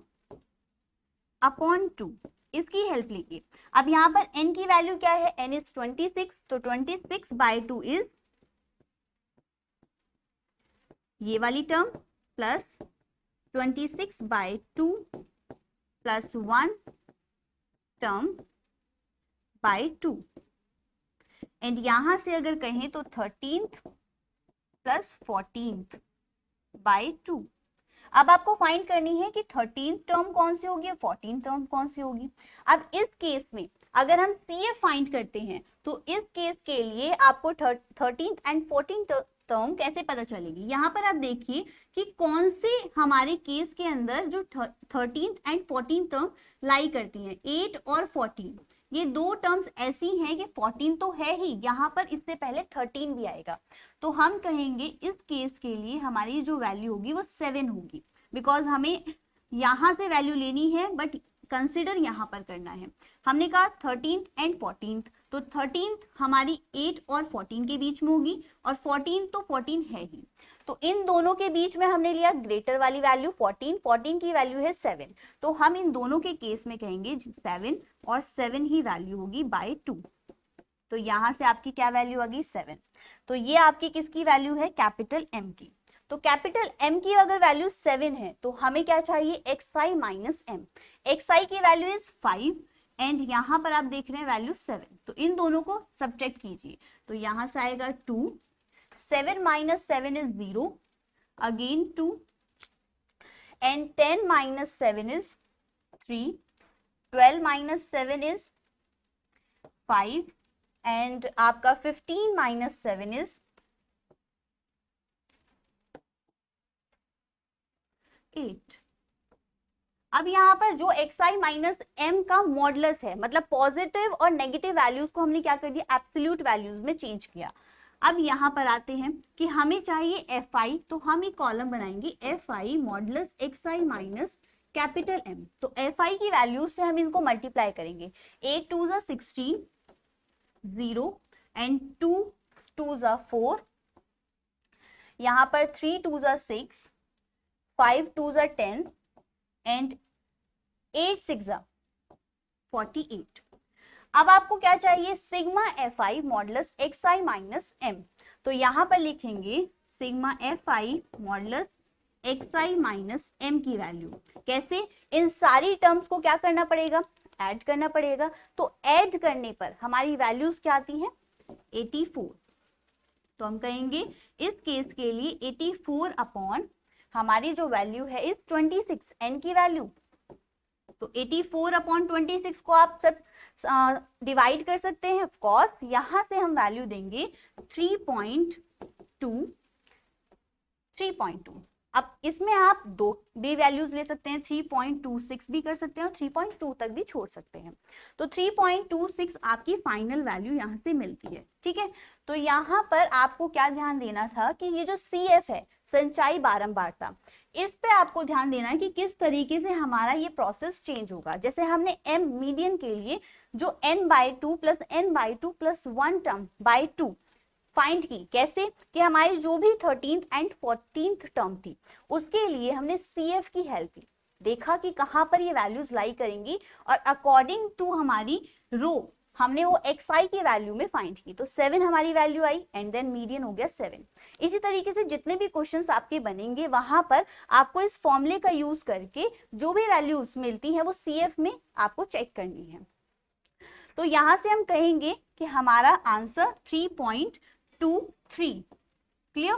upon 2, इसकी हेल्प लेंगे। अब यहाँ पर n की वैल्यू क्या है, n इज 26, तो 26 बाई 2 इज ये वाली term plus 26 by 2 plus 1 term by 2, and यहां से अगर कहें तो 13th प्लस 14th बाई 2। अब आपको फाइंड करनी है कि 13th टर्म कौन सी होगी, 14th टर्म कौन सी होगी। अब इस केस में अगर हम CF फाइंड करते हैं तो इस केस के लिए आपको 13th एंड 14th टर्म कैसे पता चलेगी। यहाँ पर आप देखिए कि कौन से हमारे केस के अंदर जो 13th एंड 14th टर्म लाई करती हैं, 8 और 14। ये दो टर्म्स ऐसी हैं कि 14 तो है ही, यहाँ पर इससे पहले 13 भी आएगा, तो हम कहेंगे इस केस के लिए हमारी जो वैल्यू होगी वो 7 होगी, बिकॉज हमें यहाँ से वैल्यू लेनी है बट कंसिडर यहाँ पर करना है। हमने कहा 13th एंड 14th, तो 13th हमारी 8 और 14 के बीच में होगी, और 14 तो 14 है ही, तो इन दोनों के बीच में हमने लिया ग्रेटर वाली वैल्यू 14, 14 की वैल्यू है 7, तो हम इन दोनों के केस में कहेंगे 7, और 7 ही वैल्यू होगी बाय 2। तो यहां से आपकी क्या वैल्यू आ गई, 7। तो ये आपकी किसकी वैल्यू है, कैपिटल M की। तो कैपिटल M की अगर वैल्यू 7 है तो हमें क्या चाहिए, XI माइनस M। XI की वैल्यू इज 5 एंड यहाँ पर आप देख रहे हैं वैल्यू 7, तो इन दोनों को सब्ट्रैक्ट कीजिए, तो यहाँ से आएगा 2, 7 minus 7 is 0, again 2, and 10 minus 7 is 3, 12 minus 7 is 5, and आपका 15 माइनस 7 इज 8। अब यहाँ पर जो XI माइनस M का मॉडुलस है, मतलब पॉजिटिव और नेगेटिव वैल्यूज को हमने क्या कर दिया, एब्सोल्यूट वैल्यूज में चेंज किया। अब यहाँ पर आते हैं कि हमें चाहिए FI, तो हम एक कॉलम बनाएंगे FI modulus XI minus capital M। तो Fi की वैल्यू से हम इनको मल्टीप्लाई करेंगे। 8 2 ज़ा 16, 0 एंड 2 2 ज़ा 4, यहाँ पर 3 2 ज़ा 6, 5 2 ज़ा 10 एंड 8 6 ज़ा 48। अब आपको क्या चाहिए, sigma Fi modulus xi minus m। तो यहाँ पर लिखेंगे sigma Fi modulus xi minus m की वैल्यू। कैसे, इन सारी टर्म्स को क्या करना पड़ेगा, ऐड करना पड़ेगा। तो ऐड करने पर हमारी वैल्यूज क्या आती हैं, 84। तो हम कहेंगे इस केस के लिए 84 अपॉन हमारी जो वैल्यू है इस 26 n की वैल्यू। तो 84 अपॉन 26 को आप सब डिवाइड कर सकते हैं। ऑफकोर्स यहां से हम वैल्यू देंगे 3.2। अब इसमें आप दो भी वैल्यूज ले सकते हैं, 3.26 भी कर सकते हैं और 3.2 तक भी छोड़ सकते हैं। तो 3.26 आपकी फाइनल वैल्यू यहाँ से मिलती है। ठीक है, तो यहाँ पर आपको क्या ध्यान देना था कि ये जो CF है, संचाई बारंबारता, इस पे आपको ध्यान देना है कि किस तरीके से हमारा ये प्रोसेस चेंज होगा। जैसे हमने m मीडियन के लिए जो n/2 plus n/2 plus 1 term by 2 find की, कैसे कि हमारी जो भी 13th एंड 14th टर्म थी उसके लिए हमने CF की हेल्प ली, देखा कि कहाँ पर ये वैल्यूज लाई करेंगी और अकॉर्डिंग टू हमारी रो हमने वो xi की वैल्यू में फाइंड की। तो 7 हमारी value I and then median हो गया 7। इसी तरीके से जितने भी क्वेश्चंस आपके बनेंगे वहां पर आपको इस फॉर्मूले का यूज करके जो भी वैल्यूज मिलती हैं वो CF में आपको चेक करनी है। तो यहां से हम कहेंगे कि हमारा आंसर 3.23। क्लियर।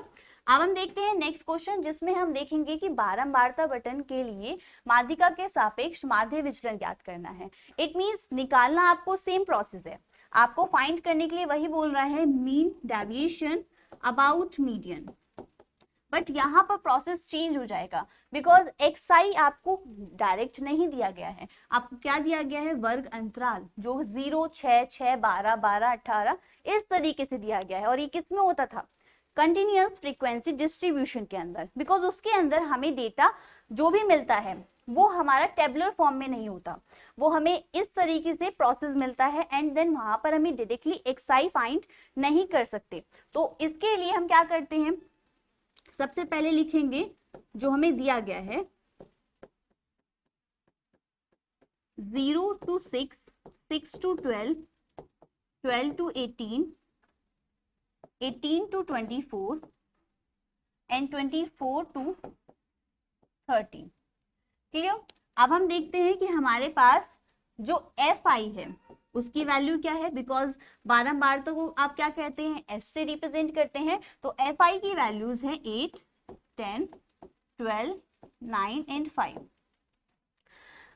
अब हम देखते हैं नेक्स्ट क्वेश्चन, जिसमें हम देखेंगे कि बारंबारता बटन के लिए माध्यिका के सापेक्ष माध्य विचलन ज्ञात करना है। इट मींस निकालना आपको सेम प्रोसेस है, आपको फाइंड करने के लिए वही बोल रहा है, mean deviation about median. But यहाँ पर प्रोसेस चेंज हो जाएगा बिकॉज xi आपको डायरेक्ट नहीं दिया गया है, आपको क्या दिया गया है, वर्ग अंतराल जो 0 6 6 12 12 18 इस तरीके से दिया गया है। और ये किसमें होता था, कंटिन्यूअस फ्रीक्वेंसी डिस्ट्रीब्यूशन के अंदर, बिकॉज उसके अंदर हमें डेटा जो भी मिलता है वो हमारा टेबुलर फॉर्म में नहीं होता, वो हमें इस तरीके से प्रोसेस मिलता है एंड देन वहां पर हमें डायरेक्टली xi फाइंड नहीं कर सकते। तो इसके लिए हम क्या करते हैं, सबसे पहले लिखेंगे जो हमें दिया गया है 0 to 6, 6 to 12, 12 to 18, 18 to 24 and 24 to 30। Clear. अब हम देखते हैं कि हमारे पास जो Fi है उसकी वैल्यू क्या है, बिकॉज बारंबारता को आप क्या कहते हैं, F से रिप्रेजेंट करते हैं। तो Fi की वैल्यूज है 8 10 12 9 एंड 5।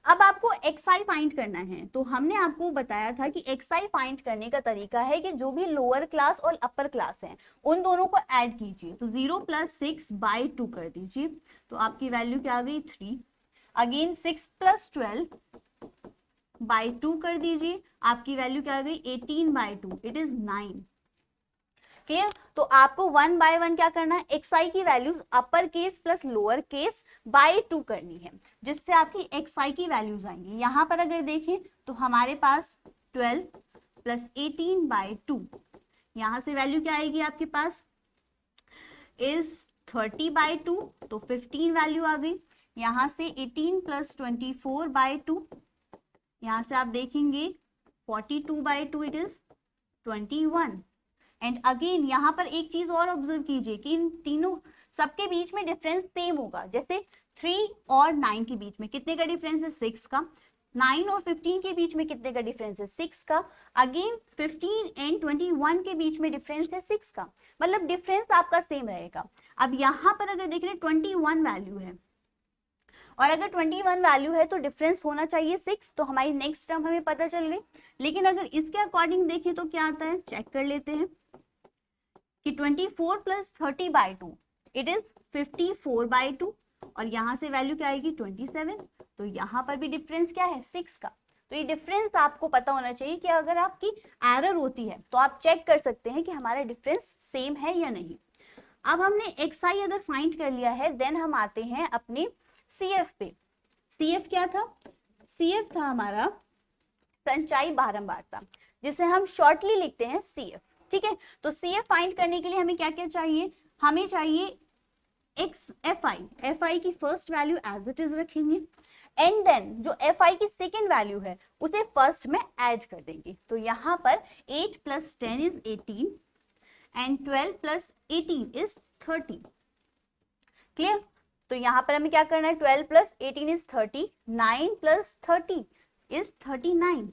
अब आपको xi फाइंड करना है, तो हमने आपको बताया था कि xi फाइंड करने का तरीका है कि जो भी लोअर क्लास और अपर क्लास है उन दोनों को ऐड कीजिए। तो 0 + 6/2 कर दीजिए, तो आपकी वैल्यू क्या आ गई 3। अगेन 6 + 12/2 कर दीजिए, आपकी वैल्यू क्या आ गई 18/2, इट इज 9। क्लियर। तो आपको 1 बाय 1 क्या करना है, xi की values upper case plus lower case by 2 करनी है, जिससे आपकी xi की वैल्यूज आएंगी। यहां पर अगर देखें तो हमारे पास 12 + 18/2, यहां से वैल्यू क्या आएगी आपके पास इज 30/2, तो 15 वैल्यू आ गई। यहां से 18 + 24/2, यहां से आप देखेंगे 42/2, इट इज 21। एंड अगेन यहाँ पर एक चीज और ऑब्जर्व कीजिए कि इन तीनों सबके बीच में डिफरेंस सेम होगा। जैसे 3 और 9 के बीच में कितने का डिफरेंस है, 6 का। 9 और 15 के बीच में कितने का डिफरेंस है, 6 का। अगेन 15 एंड 21 के बीच में डिफरेंस है 6 का, मतलब डिफरेंस आपका सेम रहेगा। अब यहाँ पर अगर देख रहे हैं 21 वैल्यू है और अगर 21 वैल्यू है तो डिफरेंस होना चाहिए 6, तो हमारी नेक्स्ट टर्म हमें पता चल गई। लेकिन अगर इसके अकॉर्डिंग देखें तो क्या आता है, चेक कर लेते हैं कि 24 + 30/2, इट इज 54/2 और यहाँ से वैल्यू क्या आएगी 27। तो यहाँ पर भी डिफरेंस क्या है 6 का। तो ये डिफरेंस आपको पता होना चाहिए कि अगर आपकी एरर होती है तो आप चेक कर सकते हैं कि हमारा डिफरेंस सेम है या नहीं। अब हमने xi अगर फाइंड कर लिया है, देन हम आते हैं अपने CF पे। CF क्या था? CF था हमारा संचयी बारंबारता, जिसे हम शॉर्टली लिखते हैं CF। ठीक है, तो CF फाइंड करने के लिए हमें क्या क्या चाहिए? हमें चाहिए FI की first value as it is रखेंगे, एंड देन जो FI की सेकेंड वैल्यू है उसे फर्स्ट में ऐड कर देंगे। तो यहाँ पर 8 + 10 इज 18 एंड 12 + 18 इज 30। क्लियर? तो यहाँ पर हमें क्या करना है? 12 + 18 इज 30, 9 + 30 इज 39।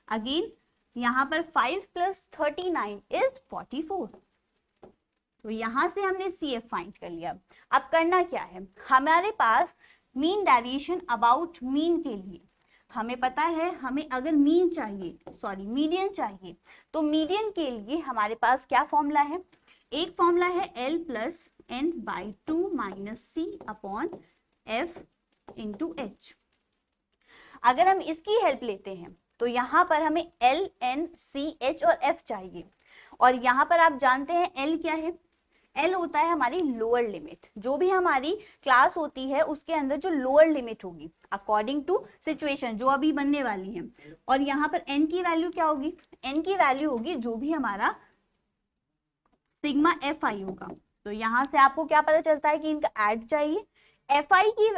अगेन यहाँ पर 5 + 39 इज 44। तो यहां से हमने CF फाइंड कर लिया। अब करना क्या है? हमारे पास मीन डेविएशन अबाउट मीन के लिए हमें पता है, हमें अगर मीन चाहिए, सॉरी मीडियन चाहिए, तो मीडियन के लिए हमारे पास क्या फॉर्मूला है? एक फॉर्मूला है L + n/2 - C / F × H। अगर हम इसकी हेल्प लेते हैं तो यहाँ पर हमें L, N, C, H और F चाहिए। और यहाँ पर आप जानते हैं L क्या है? L होता है हमारी लोअर लिमिट। जो भी हमारी क्लास होती है उसके अंदर जो लोअर लिमिट होगी अकॉर्डिंग टू सिचुएशन जो अभी बनने वाली है। और यहाँ पर N की वैल्यू क्या होगी? N की वैल्यू होगी जो भी हमारा सिग्मा FI होगा। तो यहाँ से आपको क्या पता चलता है कि इनका ऐड चाहिए। FI की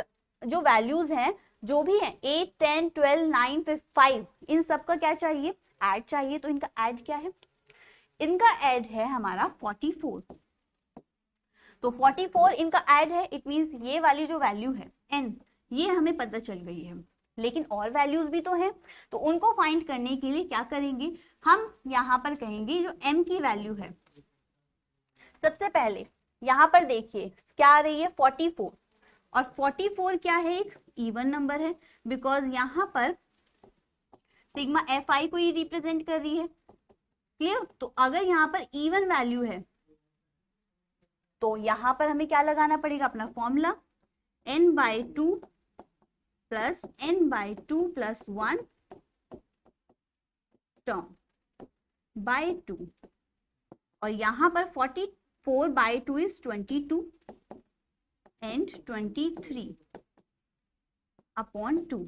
जो वैल्यूज हैं जो भी है 8, 10, 12, 9, 5, इन सबका क्या चाहिए? ऐड चाहिए। तो इनका ऐड क्या है? इनका ऐड है हमारा 44। तो 44 इनका ऐड है, इट मींस ये वाली जो वैल्यू है n, ये हमें पता चल गई है। लेकिन और वैल्यूज भी तो हैं, तो उनको फाइंड करने के लिए क्या करेंगे? हम यहाँ पर कहेंगे जो m की वैल्यू है, सबसे पहले यहाँ पर देखिए क्या आ रही है? 44। और 44 क्या है? एक इवन नंबर है, बिकॉज यहाँ पर सिग्मा FI को ही रिप्रेजेंट कर रही है। क्लियर? तो अगर यहाँ पर इवन वैल्यू है तो यहाँ पर हमें क्या लगाना पड़ेगा? अपना formula n/2 + n/2 + 1 term by 2। और यहाँ पर 44/2 इज 22 एंड 23/2।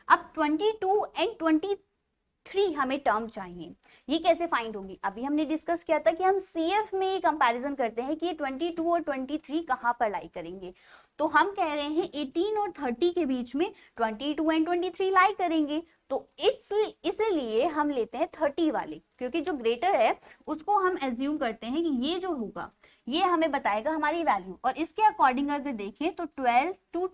अब 22 एंड 23 हमें टर्म चाहिए। ये कैसे फाइंड होगी? अभी हमने डिस्कस किया था कि हम CF में ये कंपैरिजन करते हैं कि ये 22 और 23 कहाँ पर लाई करेंगे। तो हम कह रहे हैं 18 और 30 के बीच में 22 एंड 23 लाई करेंगे। तो इसलिए हम लेते हैं 30 वाले, क्योंकि जो ग्रेटर है उसको हम एज्यूम करते हैं कि ये जो होगा ये हमें बताएगा हमारी वैल्यू। और इसके अकॉर्डिंग अगर देखें तो 12 to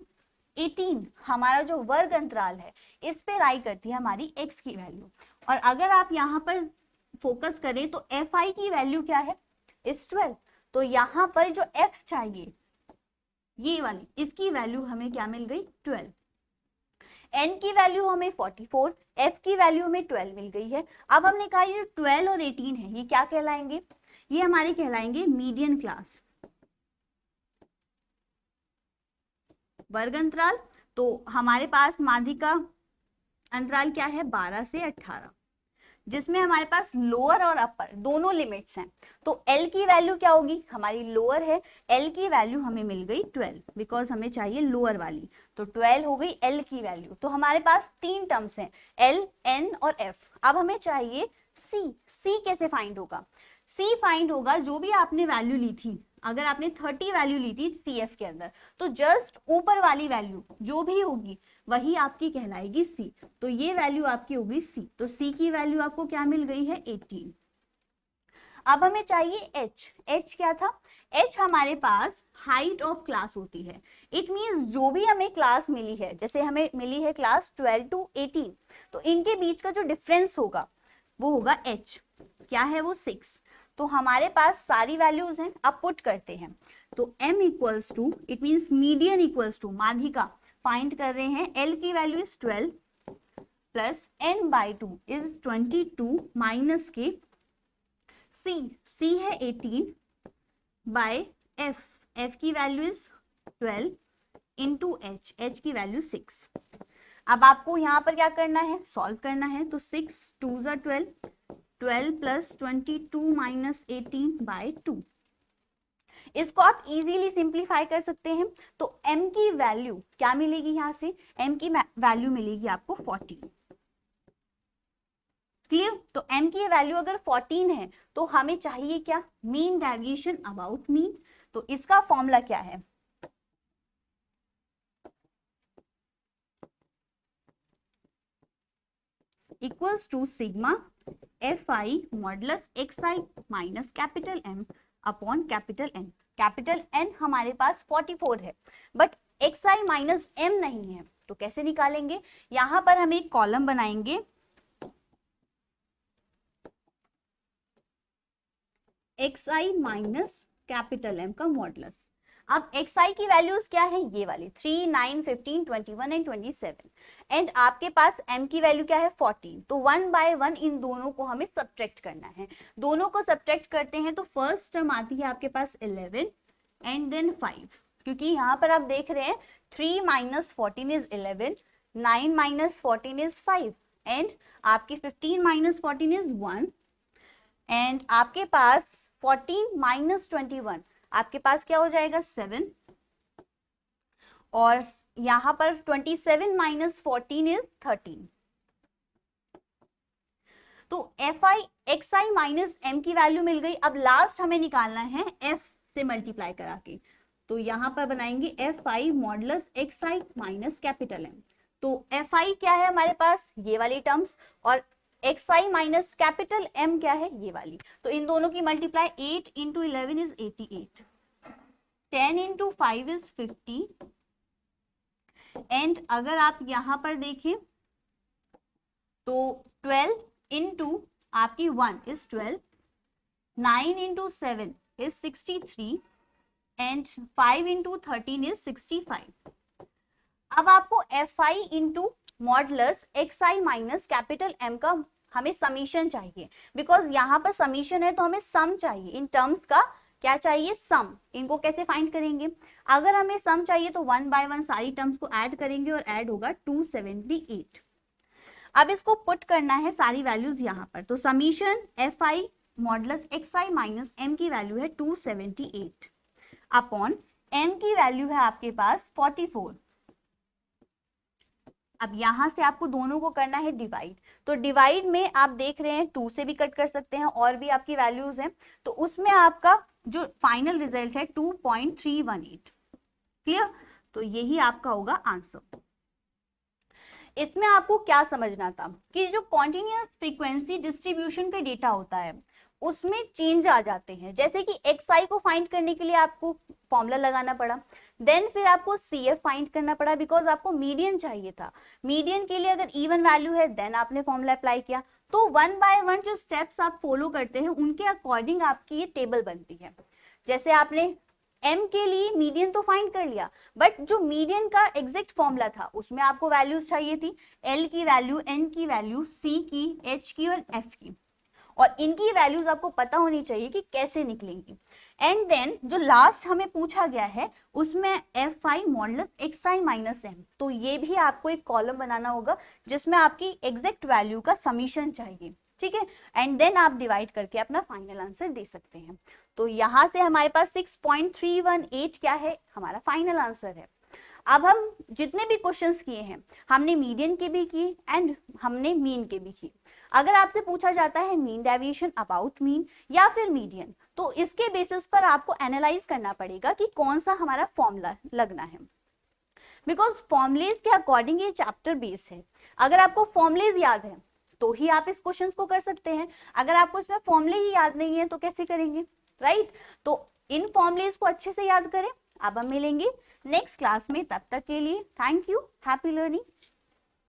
18 हमारा जो वर्ग अंतराल है इस पे लाई करती है हमारी x की वैल्यू। और अगर आप यहाँ पर फोकस करें तो FI की वैल्यू क्या है? इस 12। तो यहाँ पर जो F चाहिए ये वाली, इसकी वैल्यू हमें क्या मिल गई? 12। N की वैल्यू हमें 44, F की वैल्यू हमें 12 मिल गई है। अब हमने कहा ये 12 और 18 है, ये क्या कहलाएंगे? ये हमारे कहलाएंगे मीडियन क्लास वर्ग अंतराल। तो हमारे पास माध्यिका अंतराल क्या है? 12 से 18, जिसमें हमारे पास लोअर और अपर दोनों लिमिट्स हैं। तो L की वैल्यू क्या होगी? हमारी लोअर है, L की वैल्यू हमें मिल गई 12, बिकॉज हमें चाहिए लोअर वाली। तो 12 हो गई L की वैल्यू। तो हमारे पास 3 टर्म्स हैं, L, N और F। अब हमें चाहिए C। C कैसे फाइंड होगा? C फाइंड होगा जो भी आपने वैल्यू ली थी। अगर आपने 30 वैल्यू ली थी CF के अंदर, तो जस्ट ऊपर वाली वैल्यू जो भी होगी वही आपकी कहलाएगी C। तो ये वैल्यू आपकी होगी C। तो C की वैल्यू आपको क्या मिल गई है? 18। अब हमें चाहिए H। H क्या था? H हमारे पास हाइट ऑफ क्लास होती है। इट मींस जो भी हमें क्लास मिली है, जैसे हमें मिली है क्लास 12 to 18, तो इनके बीच का जो डिफरेंस होगा वो होगा H। क्या है वो? 6। तो हमारे पास सारी वैल्यूज हैं, अब पुट करते हैं। तो m equals to, it means median equals to, माध्यिका फाइंड कर रहे हैं। L की value is 12 plus n/2 is 22 minus के C है 18 बाय F की वैल्यू इज 12 इंटू H की वैल्यू 6। अब आपको यहाँ पर क्या करना है? सॉल्व करना है। तो 6 2s are 12 plus 22 minus 18 bye 2। इसको आप इजीली सिंप्लीफाई कर सकते हैं। तो m की वैल्यू क्या मिलेगी, यहाँ से m की वैल्यू मिलेगी आपको 14। क्लियर? तो m की वैल्यू अगर 14 है तो हमें चाहिए क्या, मीन डेविएशन अबाउट मीन। तो इसका फॉर्मूला क्या है, equals to sigma fi modulus xi minus capital M upon capital N। Capital N हमारे पास 44 है, बट xi माइनस M नहीं है, तो कैसे निकालेंगे? यहां पर हम एक कॉलम बनाएंगे, xi माइनस कैपिटल M का मॉडुलस। अब xi की वैल्यूज क्या है, ये वाली 3, 9, 15, 21 एंड 27, एंड आपके पास m की वैल्यू क्या है 14। तो 1 बाय 1 इन दोनों को हमें सब्ट्रैक्ट करना है। दोनों को सब्ट्रैक्ट करते हैं तो फर्स्ट टर्म आती है आपके पास 11 एंड देन 5, क्योंकि यहाँ पर आप देख रहे हैं 3 minus 14 is 11, 9 minus 14 is 5 and आपकी 15 माइनस 14 इज 1 एंड आपके पास 14 माइनस 21 आपके पास क्या हो जाएगा 7, और यहां पर 27 माइनस 14 इज 13। तो xi माइनस m की वैल्यू मिल गई। अब लास्ट हमें निकालना है f से मल्टीप्लाई करा के, तो यहां पर बनाएंगे fi modulus xi minus capital M। तो fi क्या है हमारे पास, ये वाली टर्म्स, और xi माइनस कैपिटल M क्या है, ये वाली। तो इन दोनों की multiply 8 into 11 is 88, 10 into 5 is 50 and अगर आप यहां पर देखें तो 12 इंटू आपकी 1 is 12, 9 into 7 is 63 and 5 into 13 is 65। अब आपको fi into modulus xi minus capital M का हमें समीशन चाहिए, बिकॉज यहाँ पर समीशन है तो हमें सम चाहिए, इन टर्म्स का क्या चाहिए, सम। इनको कैसे फाइंड करेंगे, अगर हमें सम चाहिए तो 1 बाय 1 सारी टर्म्स को ऐड करेंगे और ऐड होगा 278। अब इसको पुट करना है सारी वैल्यूज यहाँ पर, तो summation fi modulus xi minus m की वैल्यू है 278 अपॉन m की वैल्यू है आपके पास 44। अब यहां से आपको दोनों को करना है डिवाइड, तो डिवाइड में आप देख रहे हैं 2 से भी कट कर सकते हैं, और भी आपकी वैल्यूज हैं, तो उसमें आपका जो फाइनल रिजल्ट है 2.318। क्लियर? तो यही आपका होगा आंसर। इसमें आपको क्या समझना था कि जो कॉन्टिन्यूअस फ्रीक्वेंसी डिस्ट्रीब्यूशन का डेटा होता है उसमें चेंज आ जाते हैं, जैसे कि xi को फाइंड करने के लिए आपको फॉर्मूला लगाना पड़ा, देन फिर आपको CF फाइंड करना पड़ा बिकॉज आपको मीडियन चाहिए था। मीडियन के लिए अगर इवन वैल्यू है देन आपने फॉर्मूला अप्लाई किया। तो 1 बाय 1 जो स्टेप्स आप फॉलो करते हैं उनके अकॉर्डिंग आपकी ये टेबल बनती है। जैसे आपने m के लिए मीडियन तो फाइंड कर लिया, बट जो मीडियन का एग्जैक्ट फॉर्मूला था उसमें आपको वैल्यूज चाहिए थी, l की वैल्यू, n की वैल्यू, c की, h की और f की, और इनकी वैल्यूज आपको पता होनी चाहिए कि कैसे निकलेंगी। एंड देन जो लास्ट हमें पूछा गया है उसमें fi modulus xi minus m, तो ये भी आपको एक कॉलम बनाना होगा जिसमें आपकी एग्जैक्ट वैल्यू का समीशन चाहिए। ठीक है, एंड देन आप डिवाइड करके अपना फाइनल आंसर दे सकते हैं। तो यहां से हमारे पास 6.318 क्या है, हमारा फाइनल आंसर है। अब हम जितने भी क्वेश्चंस किए हैं हमने मीडियन के भी किए एंड हमने मीन के भी किए। अगर आपसे पूछा जाता है मीन डेविएशन अबाउट मीन या फिर मीडियन, तो इसके बेसिस पर आपको एनालाइज करना पड़ेगा कि कौन सा हमारा फॉर्मूला लगना है, बिकॉज फॉर्मुलेज के अकॉर्डिंग ये चैप्टर बेस है। अगर आपको फॉर्मुलेज याद है तो ही आप इस क्वेश्चन को कर सकते हैं, अगर आपको इसमें फॉर्मूले ही याद नहीं है तो कैसे करेंगे, राइट? तो इन फॉर्मुलेज को अच्छे से याद करें। अब हम मिलेंगे नेक्स्ट क्लास में, तब तक के लिए थैंक यू, हैप्पी लर्निंग।